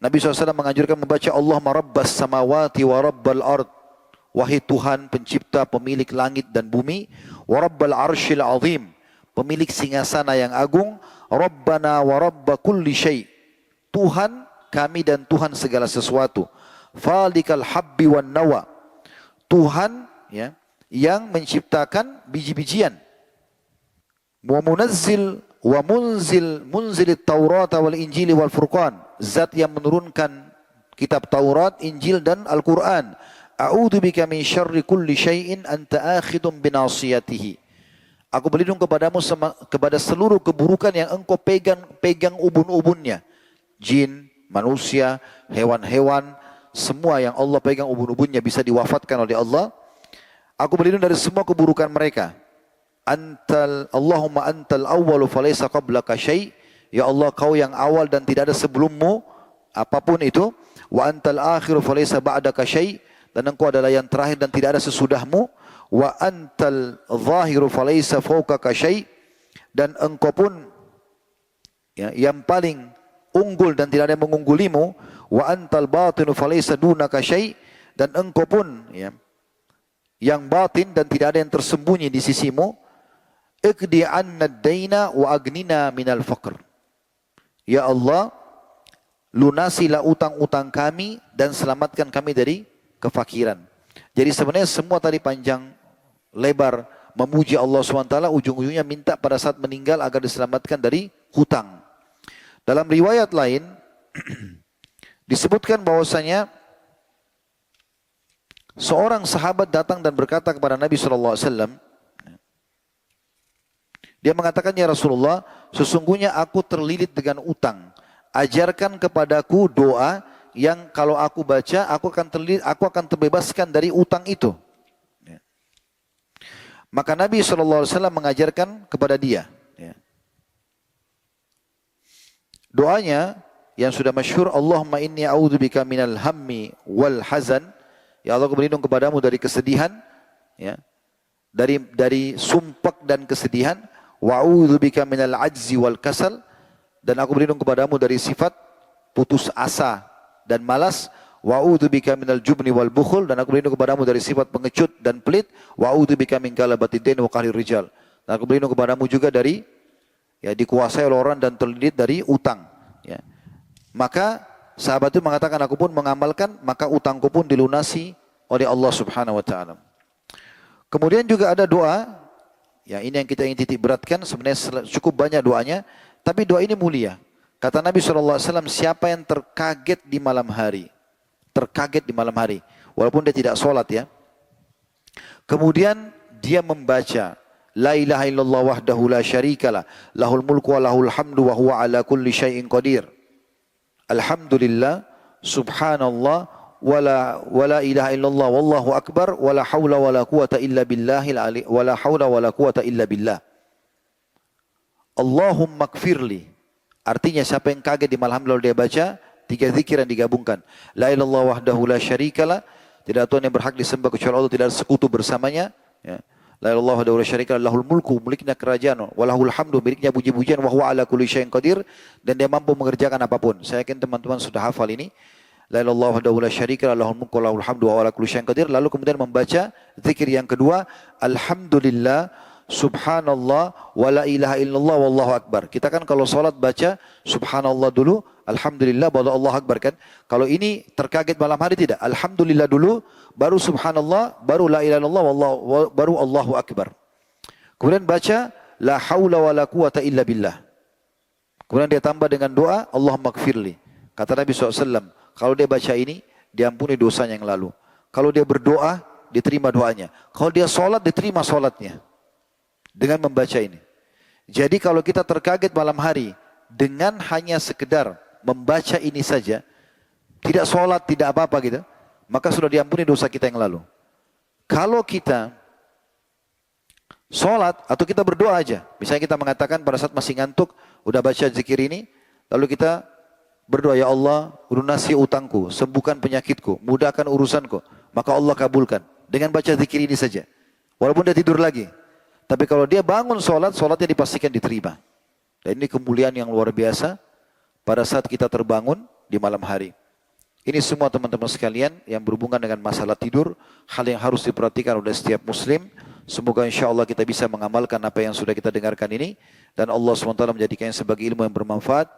Nabi SAW menganjurkan membaca Allahumma rabbas samawati wa rabbal ard. Wahai Tuhan pencipta pemilik langit dan bumi. Wa rabbal arshil azim. Pemilik singgasana yang agung. Rabbana wa rabba kulli syai'. Tuhan kami dan Tuhan segala sesuatu. Falikal habbi wan nawa. Tuhan ya, yang menciptakan biji-bijian. Wa munazzil wa munzilit Taurat wal Injil wal Furqan. Zat yang menurunkan kitab Taurat, Injil dan Al-Quran. A'udzubika min syarri kulli syai'in anta akhidun binasiyatihi. Aku berlindung kepadamu kepada seluruh keburukan yang engkau pegang ubun-ubunnya. Jin, manusia, hewan-hewan, semua yang Allah pegang ubun-ubunnya bisa diwafatkan oleh Allah. Aku berlindung dari semua keburukan mereka. Allahumma antal awwalu falaysa qablaka syai'. Ya Allah, kau yang awal dan tidak ada sebelummu apapun itu. Wa antal akhiru falaysa ba'daka syai'. Dan engkau adalah yang terakhir dan tidak ada sesudahmu. Wa antal zahiru falaysa fawqaka syai'. Dan engkau pun ya, yang paling unggul dan tidak ada yang mengunggulimu. Wa antal batinu falaysa dunaka syai'. Dan engkau pun ya, yang batin dan tidak ada yang tersembunyi di sisimu. Iqdi anna ad-daina wa agnina minal faqr. Ya Allah, lunasilah utang-utang kami dan selamatkan kami dari kefakiran. Jadi sebenarnya semua tadi panjang lebar memuji Allah SWT, ujung-ujungnya minta pada saat meninggal agar diselamatkan dari hutang. Dalam riwayat lain disebutkan bahwasanya seorang sahabat datang dan berkata kepada Nabi SAW, dia mengatakan, ya Rasulullah, sesungguhnya aku terlilit dengan utang. Ajarkan kepadaku doa yang kalau aku baca, aku akan terbebaskan dari utang itu. Maka Nabi SAW mengajarkan kepada dia. Doanya yang sudah masyhur, Allahumma inni a'udzubika minal hammi wal hazan. Ya Allah, aku berlindung kepadamu dari kesedihan, ya, dari sumpek dan kesedihan. Wa a'udzubika minal ajzi wal kasal. Dan aku berlindung kepadamu dari sifat putus asa dan malas. Wa a'udzubika minal jubni wal bukhul. Dan aku berlindung kepadamu dari sifat pengecut dan pelit. Wa a'udzubika min galabatid din wa qahrir rijal. Dan aku berlindung kepadamu juga dari ya dikuasai oleh orang dan terlilit dari utang, ya. Maka sahabat itu mengatakan, aku pun mengamalkan, maka utangku pun dilunasi oleh Allah Subhanahu wa taala. Kemudian juga ada doa, ya ini yang kita ingin titik beratkan, sebenarnya cukup banyak doanya, tapi doa ini mulia. Kata Nabi SAW, siapa yang terkaget di malam hari, walaupun dia tidak sholat ya, kemudian dia membaca La ilaha illallah wahdahu la syarikalah, lahul mulku wa lahul hamdu wa huwa ala kulli syai'in qadir. Alhamdulillah, subhanallah, wala ilaha illallah wallahu akbar, wala hawla wala quwata illa billahil ali, wala hawla wala quwata illa billah. Allahumma kfirli. Artinya siapa yang kaget di malam lalu dia baca 3 zikir yang digabungkan. La ilaha illallah wahdahu la syarikalah, tidak Tuhan yang berhak disembah kecuali Allah, tidak ada sekutu bersamanya, ya. La ilaha illallah wa la syarika lahul mulku, miliknya kerajaan, walahul hamdu, miliknya puji-pujian, wa huwa ala kulli syai'in qadir, dan dia mampu mengerjakan apapun. Saya yakin teman-teman sudah hafal ini. La ilaha illallah wa la syarika lahul mulku wa lahul hamdu wa huwa ala kulli syai'in qadir. Lalu kemudian membaca zikir yang kedua, alhamdulillah, subhanallah, wa la ilaha illallah wallahu akbar. Kita kan kalau salat baca subhanallah dulu, alhamdulillah, baru Allah akbar kan. Kalau ini terkaget malam hari tidak, alhamdulillah dulu, baru subhanallah, baru la ilaha illallah, baru Allahu akbar. Kemudian baca la haula wala quwata illa billah. Kemudian dia tambah dengan doa Allahumma gfirli. Kata Nabi SAW, kalau dia baca ini, diampuni dosanya yang lalu. Kalau dia berdoa, diterima doanya. Kalau dia sholat, diterima sholatnya. Dengan membaca ini. Jadi kalau kita terkaget malam hari, dengan hanya sekedar membaca ini saja, tidak sholat, tidak apa-apa gitu, maka sudah diampuni dosa kita yang lalu. Kalau kita sholat atau kita berdoa aja, misalnya kita mengatakan pada saat masih ngantuk, udah baca zikir ini, lalu kita berdoa, ya Allah, lunasi utangku, sembuhkan penyakitku, mudahkan urusanku, maka Allah kabulkan. Dengan baca zikir ini saja. Walaupun dia tidur lagi. Tapi kalau dia bangun sholat, sholatnya dipastikan diterima. Dan ini kemuliaan yang luar biasa pada saat kita terbangun di malam hari. Ini semua teman-teman sekalian yang berhubungan dengan masalah tidur, hal yang harus diperhatikan oleh setiap muslim. Semoga insya Allah kita bisa mengamalkan apa yang sudah kita dengarkan ini. Dan Allah SWT menjadikannya sebagai ilmu yang bermanfaat.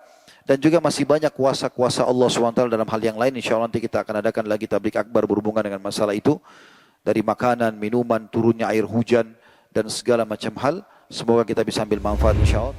Dan juga masih banyak kuasa-kuasa Allah SWT dalam hal yang lain. Insya Allah nanti kita akan adakan lagi tablik akbar berhubungan dengan masalah itu. Dari makanan, minuman, turunnya air hujan, dan segala macam hal. Semoga kita bisa ambil manfaat insya Allah.